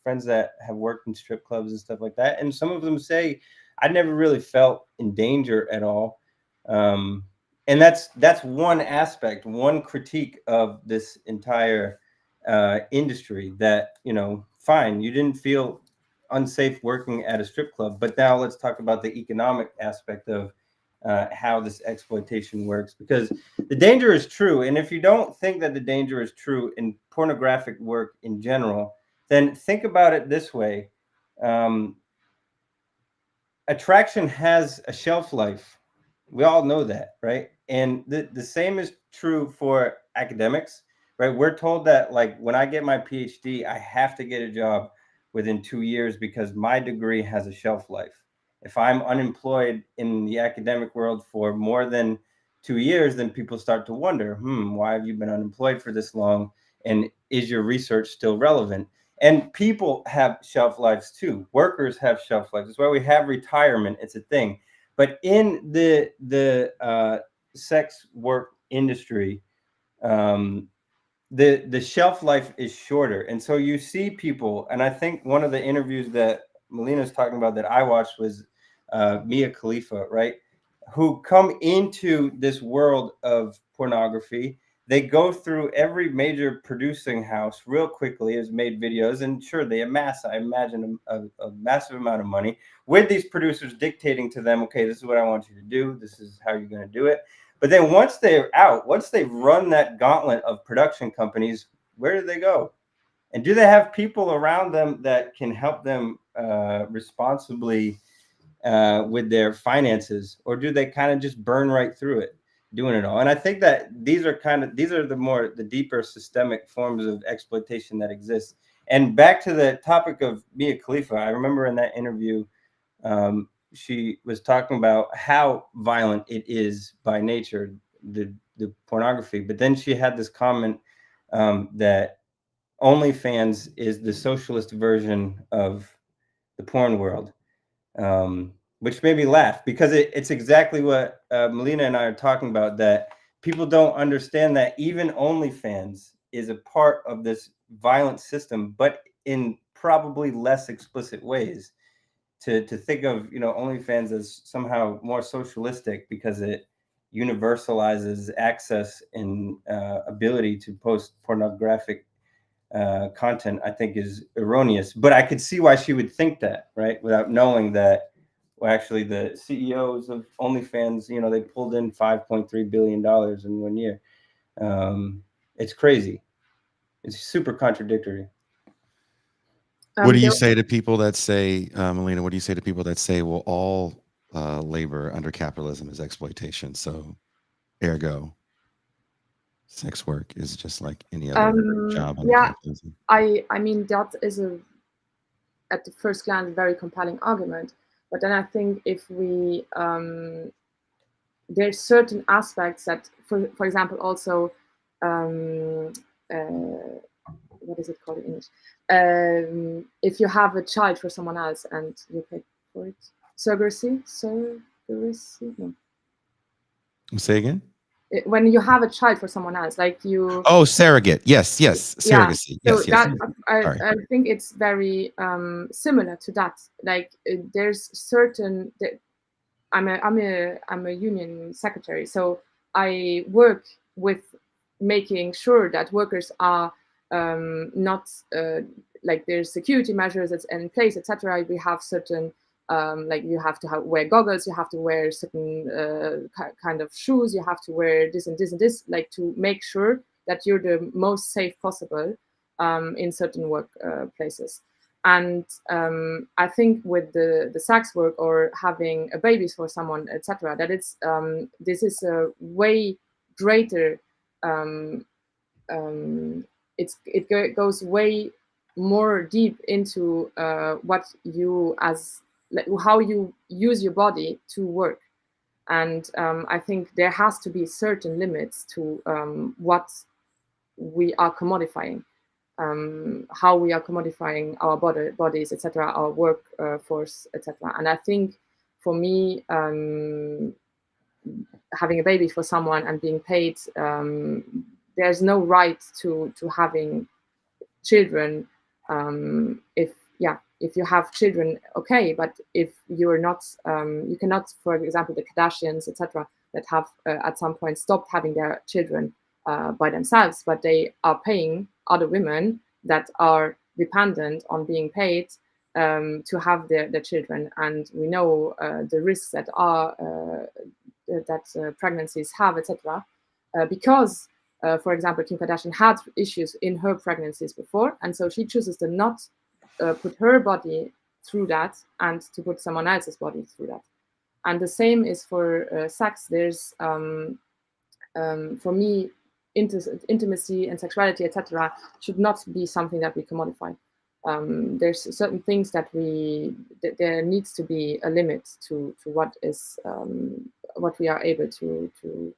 Speaker 2: friends that have worked in strip clubs and stuff like that, and some of them say I never really felt in danger at all. And that's one aspect, one critique of this entire industry, that, you know, fine, you didn't feel unsafe working at a strip club, but now let's talk about the economic aspect of how this exploitation works, because the danger is true. And if you don't think that the danger is true in pornographic work in general, then think about it this way. Attraction has a shelf life. We all know that, right? And the same is true for academics, right? We're told that, like, when I get my PhD, I have to get a job within 2 years because my degree has a shelf life. If I'm unemployed in the academic world for more than 2 years, then people start to wonder, why have you been unemployed for this long? And is your research still relevant? And people have shelf lives too. Workers have shelf lives. That's why we have retirement. It's a thing. But in the sex work industry, the shelf life is shorter. And so you see people, and I think one of the interviews that Milena talking about that I watched was Mia Khalifa, right? Who come into this world of pornography. They go through every major producing house real quickly, has made videos, and sure, they amass, I imagine, a massive amount of money with these producers dictating to them, okay, this is what I want you to do. This is how you're going to do it. But then once they're out, once they've run that gauntlet of production companies, where do they go? And do they have people around them that can help them responsibly with their finances, or do they kind of just burn right through it, doing it all? And I think that these are the deeper systemic forms of exploitation that exist. And back to the topic of Mia Khalifa, I remember in that interview, she was talking about how violent it is by nature, the pornography. But then she had this comment that OnlyFans is the socialist version of the porn world. Which made me laugh, because it's exactly what Milena and I are talking about, that people don't understand that even OnlyFans is a part of this violent system, but in probably less explicit ways. To think of, you know, OnlyFans as somehow more socialistic because it universalizes access and ability to post pornographic content, I think is erroneous. But I could see why she would think that, right? Without knowing that, well, actually the CEOs of OnlyFans, you know, they pulled in $5.3 billion in 1 year. It's crazy. It's super contradictory.
Speaker 1: What do you say to people that say, Milena, what do you say to people that say, well, all labor under capitalism is exploitation, so ergo sex work is just like any other job under capitalism?
Speaker 3: I mean, that is at the first glance, very compelling argument. But then I think if we, there's certain aspects that, for example, also, what is it called in English? If you have a child for someone else and you pay for it, surrogacy? No.
Speaker 1: Say again?
Speaker 3: When you have a child for someone else, like you.
Speaker 1: Oh, surrogate. Yes. Surrogacy.
Speaker 3: Yeah. So
Speaker 1: yes.
Speaker 3: I think it's very similar to that. Like there's certain. I'm a union secretary, so I work with making sure that workers are not like there's security measures that's in place, etc. We have certain. Like you have to wear goggles, you have to wear certain kind of shoes, you have to wear this and this and this, like to make sure that you're the most safe possible in certain work places. And I think with the sex work or having a baby for someone, etc., that it's this is a way greater. It goes way more deep into what you as like how you use your body to work. And I think there has to be certain limits to what we are commodifying, how we are commodifying our bodies, etc., our workforce, etc. And I think for me, having a baby for someone and being paid, there's no right to having children if if you have children, okay, but if you're not, you cannot, for example, the Kardashians, etc., that have at some point stopped having their children by themselves, but they are paying other women that are dependent on being paid to have their children. And we know the risks that are pregnancies have, etc., because for example, Kim Kardashian had issues in her pregnancies before, and so she chooses to not put her body through that and to put someone else's body through that. And the same is for sex. There's for me, intimacy and sexuality, etc., should not be something that we commodify. There's certain things that there needs to be a limit to what is what we are able to.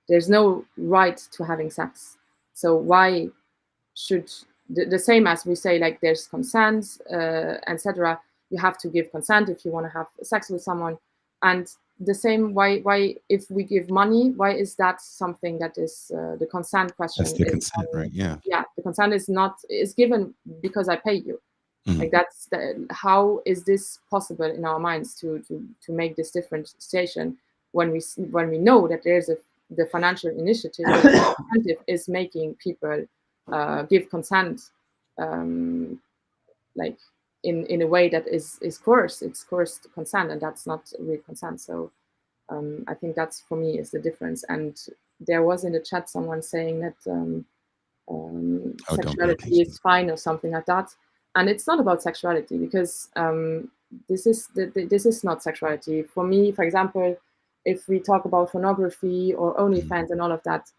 Speaker 3: There's no right to having sex. So why should the same as we say, like there's consent, etc. You have to give consent if you want to have sex with someone, and the same why if we give money, why is that something that is the consent question?
Speaker 1: That's the consent, right? Yeah.
Speaker 3: Yeah, the consent is given because I pay you. Like that's how is this possible in our minds to make this differentiation when we know that there's the financial initiative is making people give consent like in a way that is coerced. It's coerced consent, and that's not real consent. So I think that's, for me, is the difference. And there was in the chat someone saying that sexuality is fine or something like that, and it's not about sexuality, because this is not sexuality. For me, for example, if we talk about pornography or OnlyFans and all of that,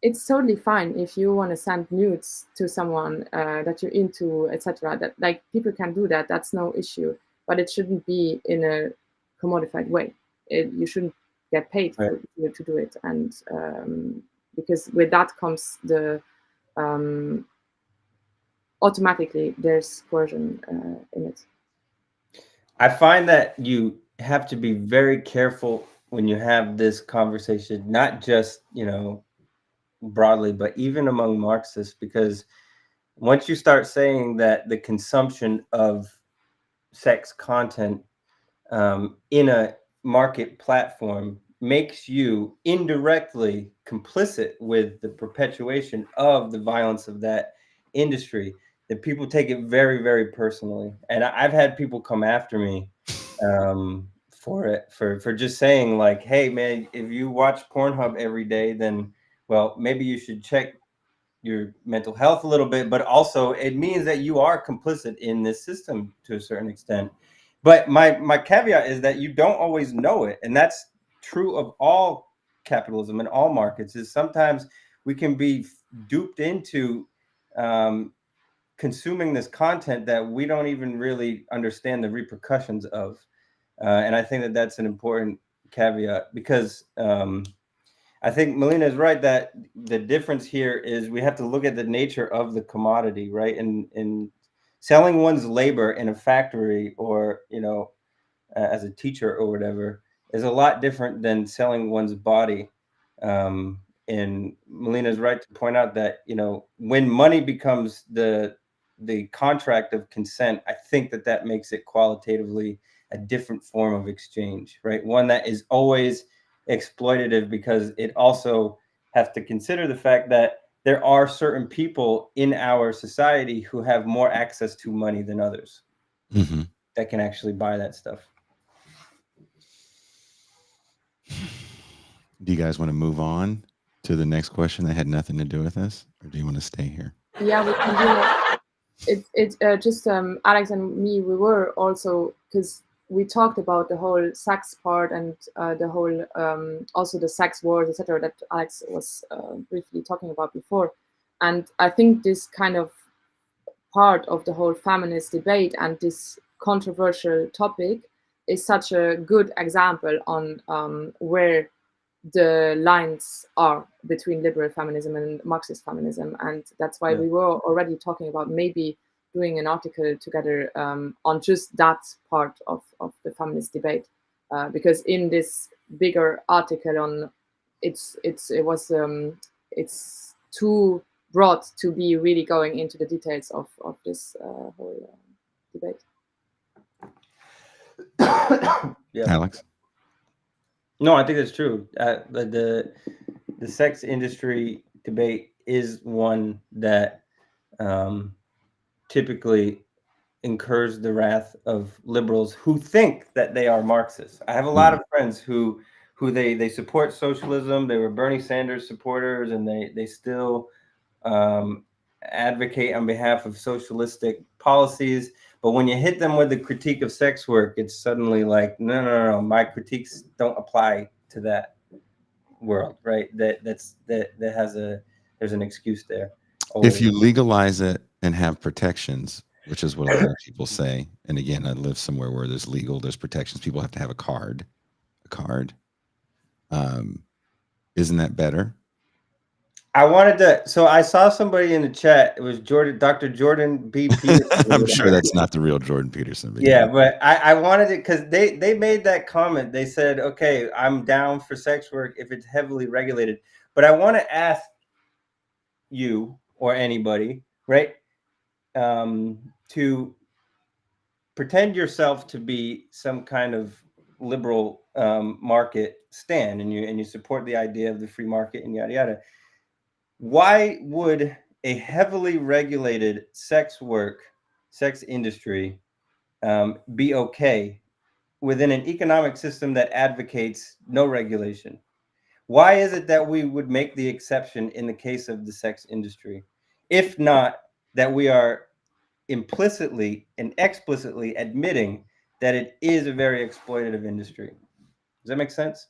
Speaker 3: it's totally fine if you want to send nudes to someone that you're into, etc. That, like, people can do that. That's no issue, but it shouldn't be in a commodified way. You shouldn't get paid to do it, and because with that comes the automatically there's coercion in it.
Speaker 2: I find that you have to be very careful when you have this conversation, not just, broadly, but even among Marxists, because once you start saying that the consumption of sex content in a market platform makes you indirectly complicit with the perpetuation of the violence of that industry, that people take it very, very personally. And I've had people come after me for just saying, like, hey man, if you watch Pornhub every day, then, well, maybe you should check your mental health a little bit, but also it means that you are complicit in this system to a certain extent. But my caveat is that you don't always know it, and that's true of all capitalism and all markets. Is sometimes we can be duped into consuming this content that we don't even really understand the repercussions of, and I think that that's an important caveat, because I think Milena is right that the difference here is we have to look at the nature of the commodity, right? And selling one's labor in a factory, or as a teacher or whatever, is a lot different than selling one's body. And Milena is right to point out that when money becomes the contract of consent, I think that makes it qualitatively a different form of exchange, right? One that is always exploitative, because it also has to consider the fact that there are certain people in our society who have more access to money than others that can actually buy that stuff.
Speaker 3: Do
Speaker 1: you guys want to move on to the next question that had nothing to do with this, or do you want to stay here?
Speaker 3: Yeah, we can do it. It's just Alex and me, we were also, because we talked about the whole sex part and the whole also the sex wars, etc., that Alex was briefly talking about before. And I think this kind of part of the whole feminist debate and this controversial topic is such a good example on where the lines are between liberal feminism and Marxist feminism. And that's why we were already talking about maybe doing an article together on just that part of the feminist debate, because in this bigger article on it's too broad to be really going into the details of this whole debate.
Speaker 2: Yeah.
Speaker 1: Alex?
Speaker 2: No, I think that's true. The sex industry debate is one that typically incurs the wrath of liberals who think that they are Marxists. I have a lot of friends who they support socialism. They were Bernie Sanders supporters, and they still advocate on behalf of socialistic policies. But when you hit them with the critique of sex work, it's suddenly like, no, my critiques don't apply to that world, right? There's an excuse there.
Speaker 1: If you legalize it and have protections, which is what a lot of people say, and again, I live somewhere where there's protections. People have to have a card. Isn't that better?
Speaker 2: So I saw somebody in the chat. It was Dr. Jordan B. Peterson.
Speaker 1: I'm sure that's not the real Jordan Peterson.
Speaker 2: Yeah, but I wanted it because they made that comment. They said, okay, I'm down for sex work if it's heavily regulated. But I want to ask you or anybody, right, to pretend yourself to be some kind of liberal market stand, and you support the idea of the free market and yada yada. Why would a heavily regulated sex industry be okay within an economic system that advocates no regulation? Why is it that we would make the exception in the case of the sex industry, if not that we are implicitly and explicitly admitting that it is a very exploitative industry? Does that make sense?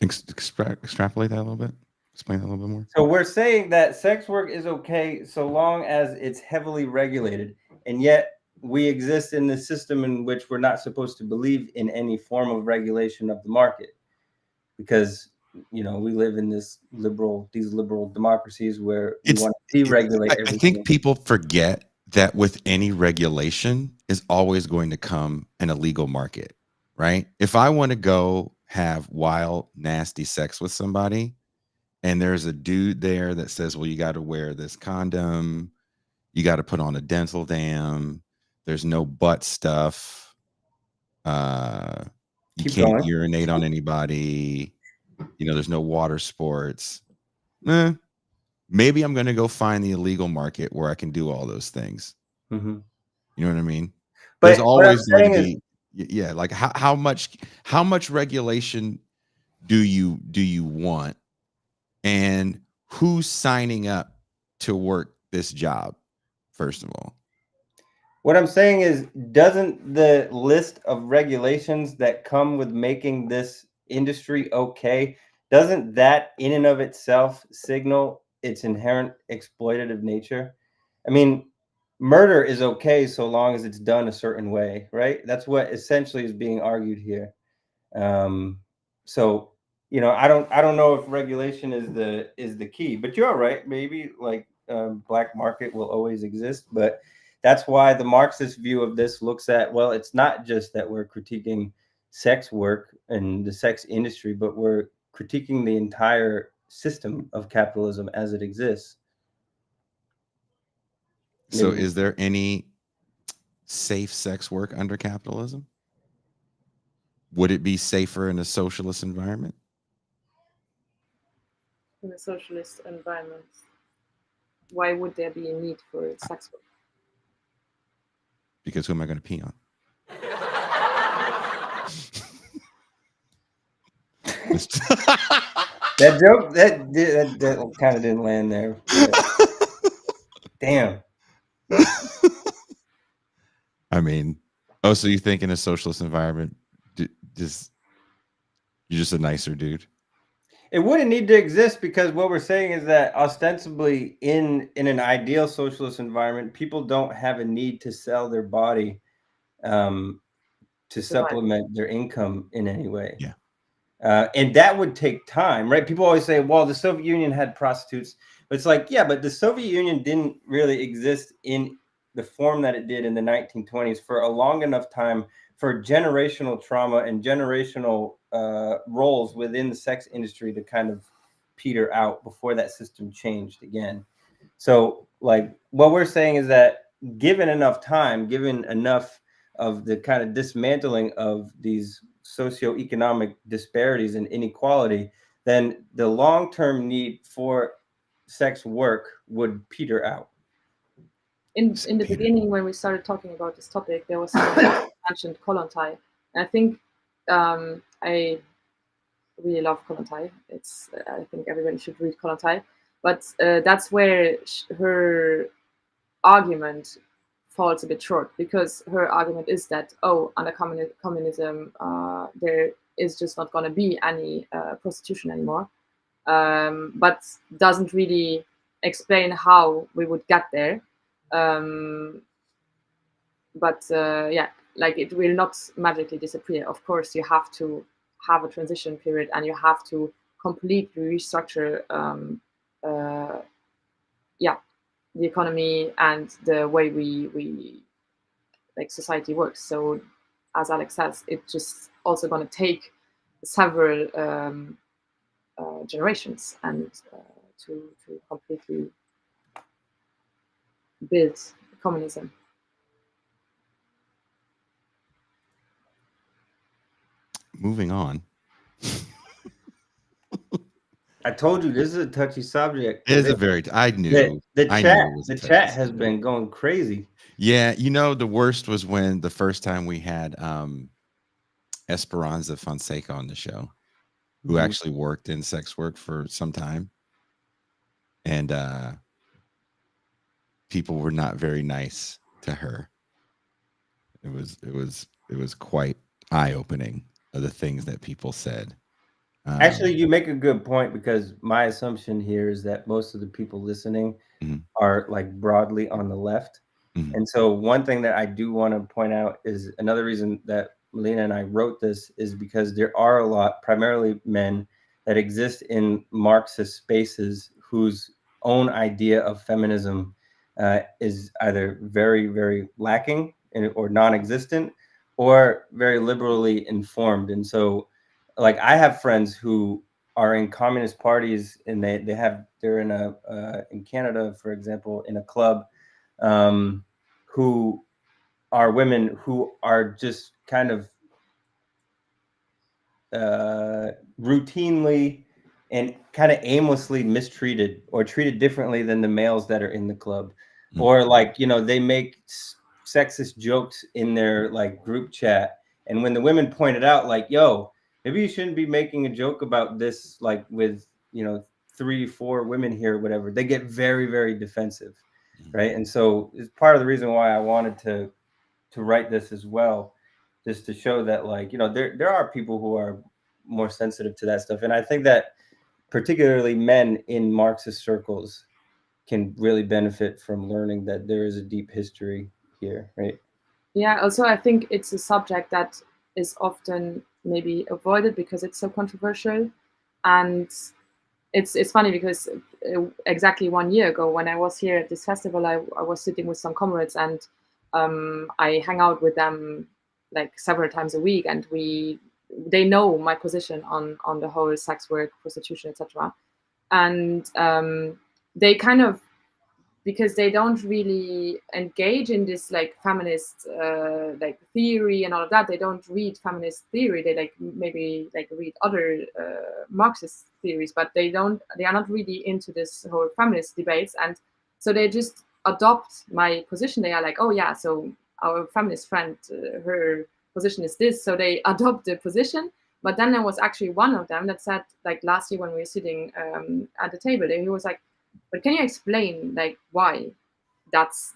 Speaker 1: Extrapolate that a little bit. Explain that a little bit more.
Speaker 2: So we're saying that sex work is okay so long as it's heavily regulated, and yet we exist in this system in which we're not supposed to believe in any form of regulation of the market, because we live in these liberal democracies where we want to deregulate everything.
Speaker 1: I think people forget that with any regulation is always going to come an illegal market, right? If I want to go have wild, nasty sex with somebody, and there's a dude there that says, well, you got to wear this condom, you got to put on a dental dam, there's no butt stuff, you can't urinate on anybody, there's no water sports. Maybe I'm going to go find the illegal market where I can do all those things.
Speaker 2: Mm-hmm.
Speaker 1: You know what I mean?
Speaker 2: But
Speaker 1: there's always going to be, like how much regulation do you want, and who's signing up to work this job? First of all,
Speaker 2: what I'm saying is, doesn't the list of regulations that come with making this industry okay, doesn't that in and of itself signal its inherent exploitative nature? I mean, murder is okay so long as it's done a certain way, right? That's what essentially is being argued here. So I don't know if regulation is the key, but you're right. Maybe like black market will always exist, but that's why the Marxist view of this looks at, well, it's not just that we're critiquing sex work and the sex industry, but we're critiquing the entire system of capitalism as it exists.
Speaker 1: So is there any safe sex work under capitalism? Would it be safer in a socialist environment?
Speaker 3: In a socialist environment, why would there be a need for sex work?
Speaker 1: Because who am I going to pee on?
Speaker 2: That joke that kind of didn't land there. Damn.
Speaker 1: I mean, so you think in a socialist environment, you're just a nicer dude?
Speaker 2: It wouldn't need to exist, because what we're saying is that ostensibly in an ideal socialist environment, people don't have a need to sell their body to supplement their income in any way.
Speaker 1: Yeah.
Speaker 2: And that would take time, right? People always say, well, the Soviet Union had prostitutes. But it's like, yeah, but the Soviet Union didn't really exist in the form that it did in the 1920s for a long enough time for generational trauma and generational roles within the sex industry to kind of peter out before that system changed again. So like what we're saying is that given enough time, given enough of the kind of dismantling of these socioeconomic disparities and inequality, then the long-term need for sex work would peter out.
Speaker 3: In the beginning, when we started talking about this topic, there was someone who mentioned Kollontai. And I think I really love Kollontai. It's I think everybody should read Kollontai. But that's where her argument falls a bit short, because her argument is that, under communism, there is just not going to be any prostitution anymore, but doesn't really explain how we would get there. But yeah, like, it will not magically disappear. Of course, you have to have a transition period, and you have to completely restructure the economy and the way we like society works. So as Alex says, it's just also going to take several generations and to completely build communism.
Speaker 1: Moving on.
Speaker 2: I told you this is a touchy subject.
Speaker 1: It is a very. I knew
Speaker 2: the
Speaker 1: the
Speaker 2: chat has been going crazy.
Speaker 1: Yeah, the worst was when the first time we had Esperanza Fonseca on the show, who actually worked in sex work for some time, and people were not very nice to her. It was quite eye-opening of the things that people said.
Speaker 2: Actually, you make a good point, because my assumption here is that most of the people listening are like broadly on the left. And so one thing that I do want to point out is another reason that Milena and I wrote this is because there are a lot, primarily men, that exist in Marxist spaces whose own idea of feminism is either very, very lacking or non-existent, or very liberally informed. And so, like, I have friends who are in communist parties, and they're in Canada, for example, in a club, who are women who are just kind of routinely and kind of aimlessly mistreated or treated differently than the males that are in the club. Or like, they make sexist jokes in their like group chat, and when the women pointed out, like, yo, maybe you shouldn't be making a joke about this, like with 3-4 women here or whatever, they get very, very defensive, right? And so it's part of the reason why I wanted to write this as well, just to show that, like, there are people who are more sensitive to that stuff. And I think that particularly men in Marxist circles can really benefit from learning that there is a deep history here, right?
Speaker 3: Yeah, also I think it's a subject that is often maybe avoided because it's so controversial. And it's funny because exactly 1 year ago, when I was here at this festival, I was sitting with some comrades, and I hang out with them like several times a week, and they know my position on the whole sex work, prostitution, etc. And they kind of, because they don't really engage in this like feminist like theory and all of that, they don't read feminist theory. They maybe read other Marxist theories, but they are not really into this whole feminist debates. And so they just adopt my position. They are like, oh yeah, so our feminist friend, her position is this, so they adopt the position. But then there was actually one of them that said, like last year when we were sitting at the table, he was like, but can you explain like why that's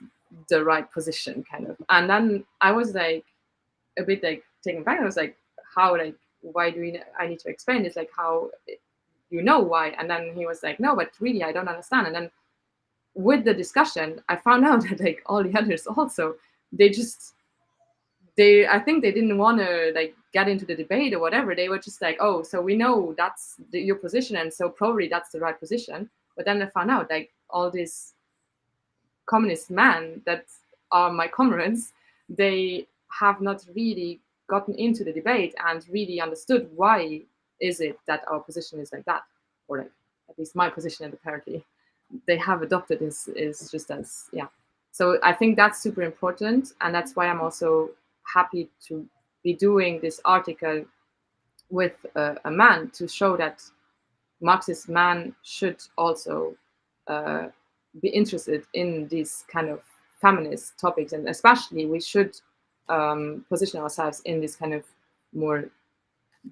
Speaker 3: the right position, kind of? And then I was like a bit like taken back. I was like, how, like, why do I need to explain this? Like, how, why? And then he was like, no, but really I don't understand. And then with the discussion, I found out that like all the others also, I think they didn't want to like get into the debate or whatever. They were just like, oh, so we know that's your position, and so probably that's the right position. But then I found out like all these communist men that are my comrades, they have not really gotten into the debate and really understood why is it that our position is like that, or like at least my position, and apparently they have adopted is just as, yeah. So I think that's super important, and that's why I'm also happy to be doing this article with a man to show that Marxist man should also be interested in these kind of feminist topics, and especially we should position ourselves in this kind of more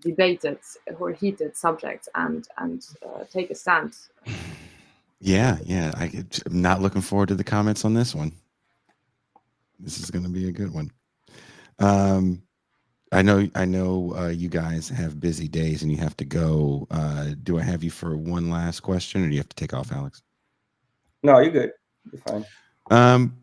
Speaker 3: debated or heated subjects and take a stand.
Speaker 1: Yeah, I'm not looking forward to the comments on this one. This is going to be a good one. I know you guys have busy days and you have to go. Do I have you for one last question, or do you have to take off, Alex?
Speaker 2: No, you're good. You're fine.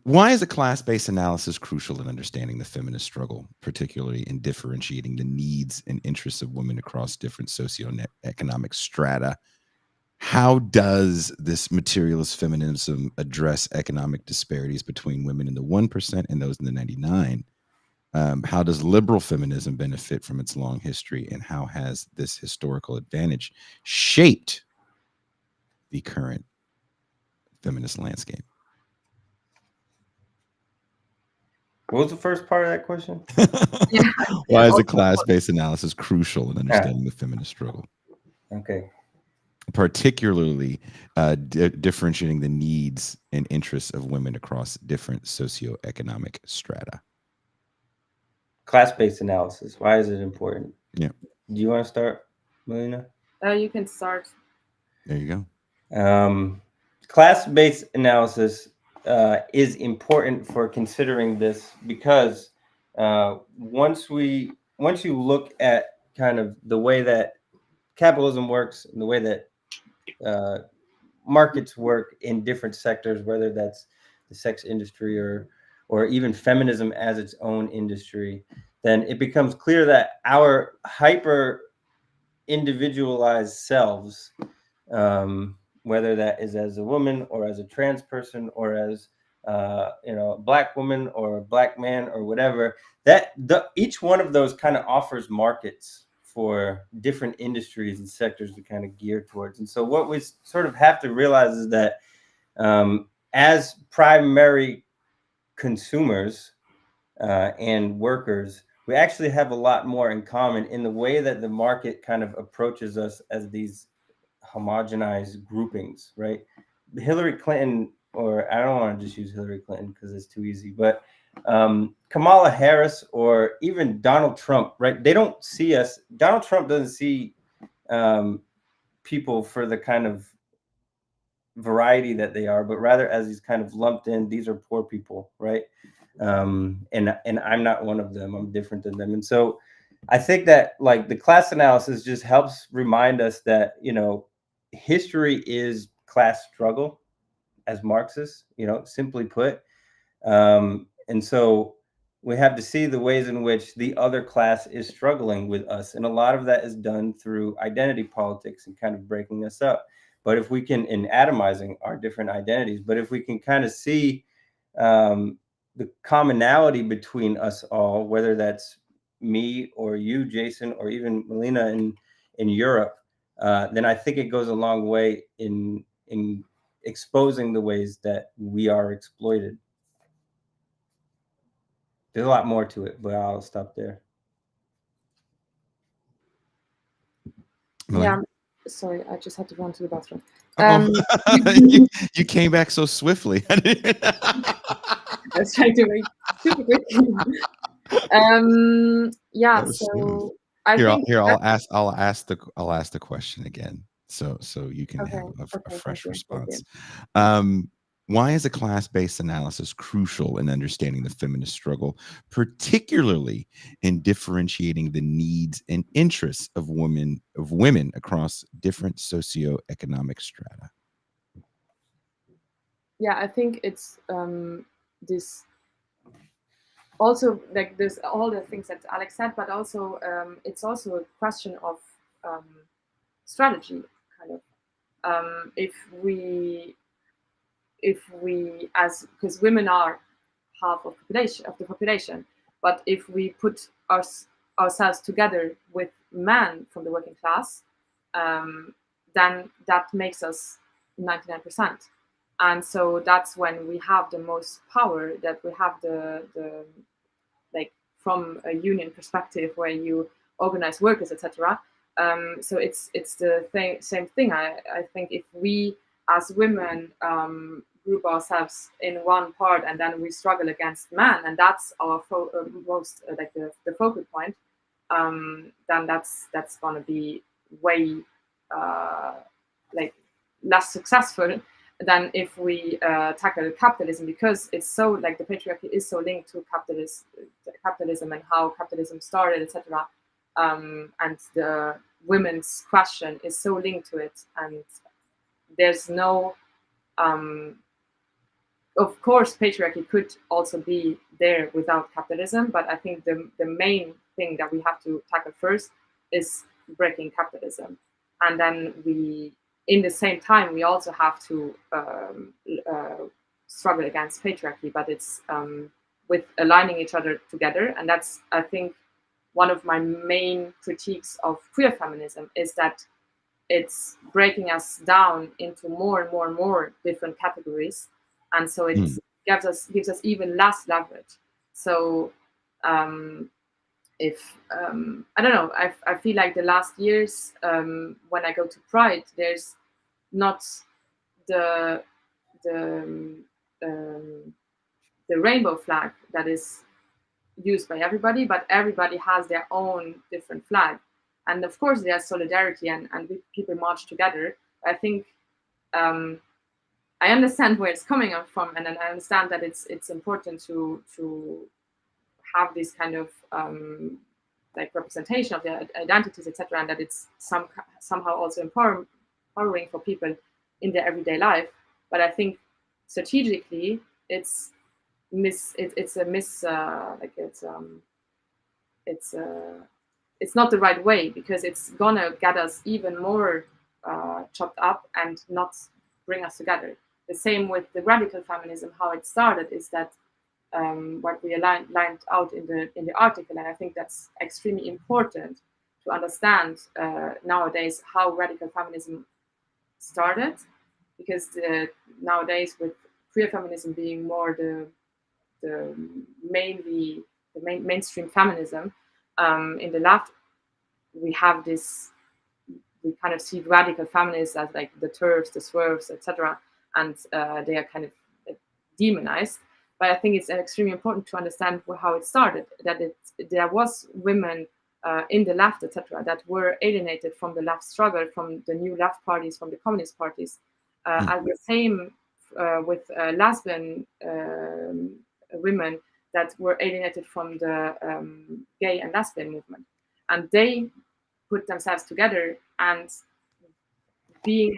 Speaker 1: Why is a class-based analysis crucial in understanding the feminist struggle, particularly in differentiating the needs and interests of women across different socioeconomic strata? How does this materialist feminism address economic disparities between women in the 1% and those in the 99%? How does liberal feminism benefit from its long history, and how has this historical advantage shaped the current feminist landscape?
Speaker 2: What was the first part of that question?
Speaker 1: Why is a class-based analysis crucial in understanding the feminist struggle?
Speaker 2: Okay.
Speaker 1: Particularly differentiating the needs and interests of women across different socioeconomic strata.
Speaker 2: Class-based analysis. Why is it important?
Speaker 1: Yeah.
Speaker 2: Do you want to start, Milena?
Speaker 3: You can start.
Speaker 1: There you go.
Speaker 2: Class-based analysis is important for considering this because once you look at kind of the way that capitalism works and the way that markets work in different sectors, whether that's the sex industry or even feminism as its own industry, then it becomes clear that our hyper individualized selves, whether that is as a woman or as a trans person or as a black woman or a black man or whatever, each one of those kind of offers markets for different industries and sectors to kind of gear towards. And so what we sort of have to realize is that as primary consumers and workers, we actually have a lot more in common in the way that the market kind of approaches us as these homogenized groupings, right? Hillary Clinton, or I don't want to just use Hillary Clinton because it's too easy, but Kamala Harris or even Donald Trump, right? They don't see us. Donald Trump doesn't see people for the kind of variety that they are, but rather as these kind of lumped in, these are poor people, right? And I'm not one of them. I'm different than them. And so I think that like the class analysis just helps remind us that, history is class struggle as Marxists, simply put. And so we have to see the ways in which the other class is struggling with us. And a lot of that is done through identity politics and kind of breaking us up. But if we can, in atomizing our different identities, but if we can kind of see the commonality between us all, whether that's me or you, Jason, or even Milena in Europe, then I think it goes a long way in exposing the ways that we are exploited. There's a lot more to it, but I'll stop there.
Speaker 1: Milena?
Speaker 3: Yeah, sorry, I just had to run to the bathroom.
Speaker 1: You came back so swiftly.
Speaker 3: I was trying to make super quick. Yeah, so I think
Speaker 1: I'll ask the question again, so you can have a fresh response. Why is a class-based analysis crucial in understanding the feminist struggle, particularly in differentiating the needs and interests of women across different socioeconomic strata?
Speaker 3: Yeah, I think it's this also like this all the things that Alex said, but also it's also a question of strategy, kind of. If we as because women are half of the population, but if we put ourselves together with men from the working class, then that makes us 99%. And so that's when we have the most power, that we have the like from a union perspective where you organize workers, etc. So it's the same thing. I think if we as women group ourselves in one part and then we struggle against men, and that's our most like the focal point, then that's going to be way like less successful than if we tackle capitalism, because it's so like the patriarchy is so linked to capitalism and how capitalism started, etc. And the women's question is so linked to it, and there's no of course patriarchy could also be there without capitalism, but I think the main thing that we have to tackle first is breaking capitalism, and then we in the same time we also have to struggle against patriarchy, but it's with aligning each other together. And that's, I think, one of my main critiques of queer feminism is that it's breaking us down into more and more and more different categories, and so it gives us even less leverage. So if I don't know, I feel like the last years when I go to Pride, there's not the rainbow flag that is used by everybody, but everybody has their own different flag. And of course there's solidarity and people march together. I think I understand where it's coming from, and I understand that it's important to have this kind of like representation of their identities, etc., and that it's somehow also empowering for people in their everyday life. But I think strategically it's not the right way, because it's gonna get us even more chopped up and not bring us together. The same with the radical feminism. How it started is that what we lined out in the article, and I think that's extremely important to understand nowadays how radical feminism started, because nowadays with queer feminism being more the mainstream feminism in the left, we have this, we kind of see radical feminists as like the TERFs, the swerves, etc., and they are kind of demonized. But I think it's extremely important to understand how it started, that there was women in the left, etc., that were alienated from the left struggle, from the new left parties, from the communist parties. And the same with lesbian women that were alienated from the gay and lesbian movement. And they put themselves together, and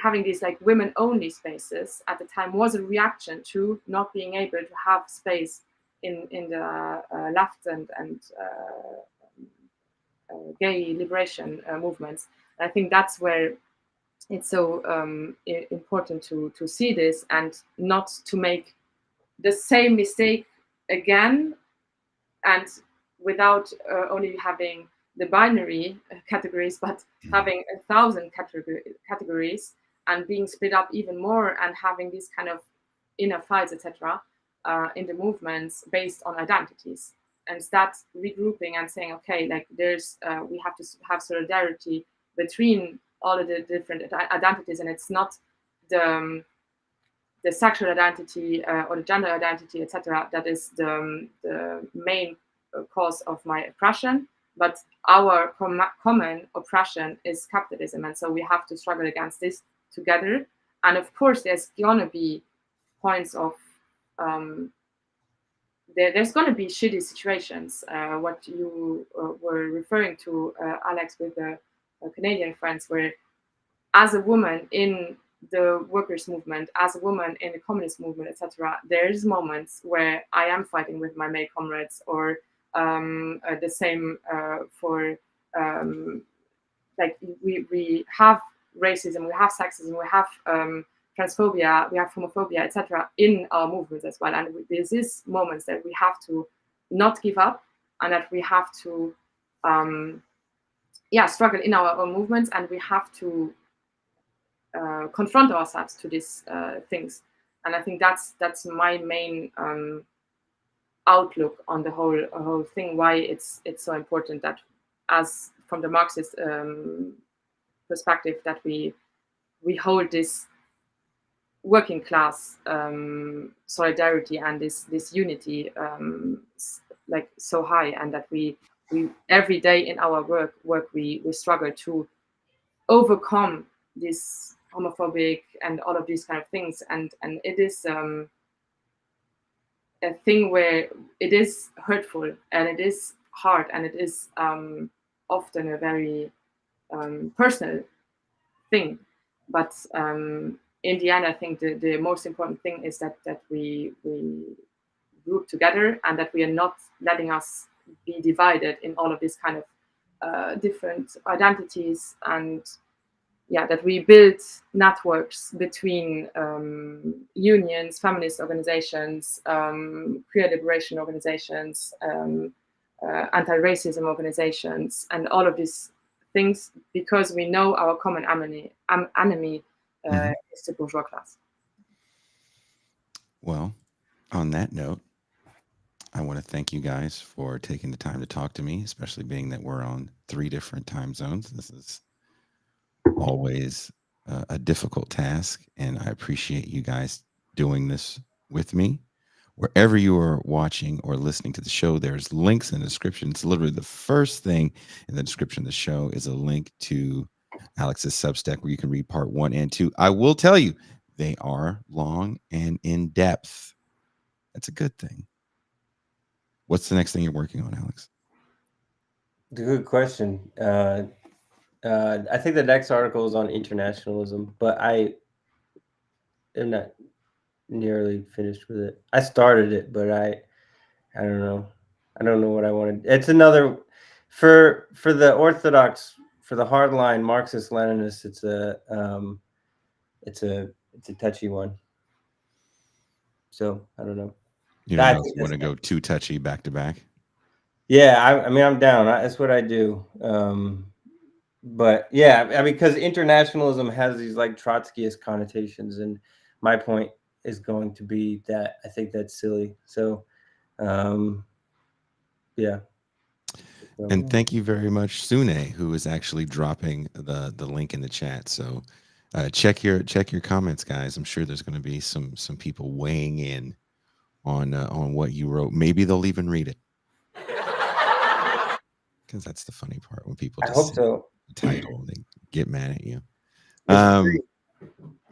Speaker 3: having these like women only spaces at the time was a reaction to not being able to have space in the left and gay liberation movements. And I think that's where it's so important to see this, and not to make the same mistake again, and without only having the binary categories, but having 1,000 categories and being split up even more, and having these kind of inner fights, etc., in the movements based on identities, and start regrouping and saying, okay, like there's we have to have solidarity between all of the different identities, and it's not the sexual identity or the gender identity, etc., that is the main cause of my oppression, but our common oppression is capitalism, and so we have to struggle against this together. And of course there's gonna be points of there's gonna be shitty situations, what you were referring to, Alex, with the Canadian friends, where as a woman in the workers' movement, as a woman in the communist movement, etc., there's moments where I am fighting with my male comrades, or the same for like we have racism, we have sexism, we have transphobia, we have homophobia, etc., in our movements as well. And there's these moments that we have to not give up, and that we have to struggle in our own movements, and we have to confront ourselves to these things. And I think that's my main outlook on the whole thing. Why it's so important that, as from the Marxist perspective, that we hold this working class solidarity and this unity like so high, and that we every day in our work we struggle to overcome this homophobic and all of these kind of things, and it is a thing where it is hurtful and it is hard and it is often a very personal thing, but in the end I think the most important thing is that we group together, and that we are not letting us be divided in all of these kind of different identities, and that we build networks between unions, feminist organizations, queer liberation organizations, anti-racism organizations, and all of these things, because we know our common enemy is the bourgeois class.
Speaker 1: Well, on that note, I want to thank you guys for taking the time to talk to me, especially being that we're on 3 different time zones. This is always a difficult task, and I appreciate you guys doing this with me. Wherever you are watching or listening to the show, there's links in the description. It's literally the first thing in the description of the show is a link to Alex's Substack where you can read part 1 and 2. I will tell you, they are long and in depth. That's a good thing. What's the next thing you're working on, Alex?
Speaker 2: It's a good question. I think the next article is on internationalism, but I am not nearly finished with it. I started it, but I don't know. I don't know what I wanted. It's another for the orthodox, for the hardline Marxist Leninists. It's a touchy one. So I don't know.
Speaker 1: You don't want to go too touchy back to back?
Speaker 2: Yeah, I mean, I'm down. That's what I do. But yeah, I mean, because internationalism has these like Trotskyist connotations, and my point is going to be that I think that's silly. So, yeah.
Speaker 1: And thank you very much, Sune, who is actually dropping the link in the chat. So check your comments, guys. I'm sure there's going to be some people weighing in on what you wrote. Maybe they'll even read it, because that's the funny part, when people just
Speaker 2: hope so.
Speaker 1: The title and they get mad at you.
Speaker 2: What'd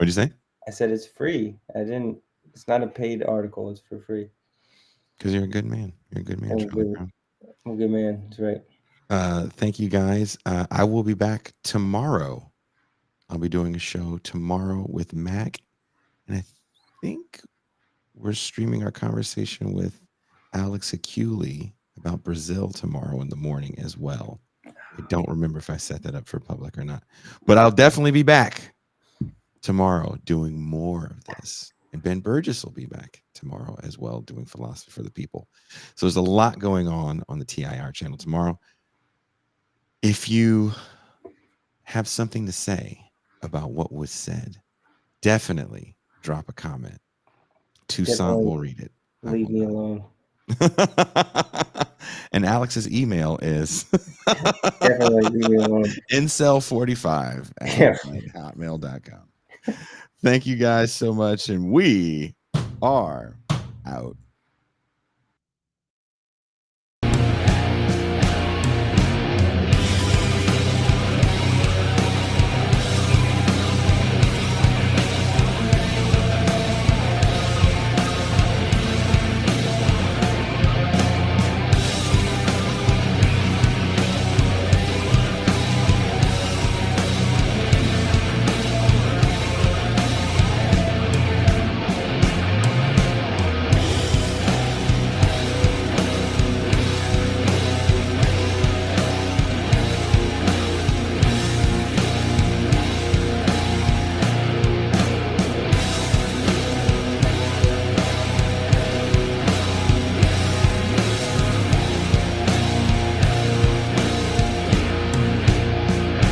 Speaker 1: you say?
Speaker 2: I said it's free. It's not a paid article. It's for free.
Speaker 1: Because you're a good man. You're a good man, Charlie Brown.
Speaker 2: I'm a good man. That's right.
Speaker 1: Thank you, guys. I will be back tomorrow. I'll be doing a show tomorrow with Mac, and I think we're streaming our conversation with Alex Herbert about Brazil tomorrow in the morning as well. I don't remember if I set that up for public or not, but I'll definitely be back tomorrow doing more of this. And Ben Burgess will be back tomorrow as well, doing Philosophy for the People. So there's a lot going on the TIR channel tomorrow. If you have something to say about what was said, definitely drop a comment. Toussaint will read it.
Speaker 2: Leave me alone.
Speaker 1: And Alex's email is
Speaker 2: definitely leave me alone.
Speaker 1: incel45@hotmail.com. Thank you guys so much, and we are out.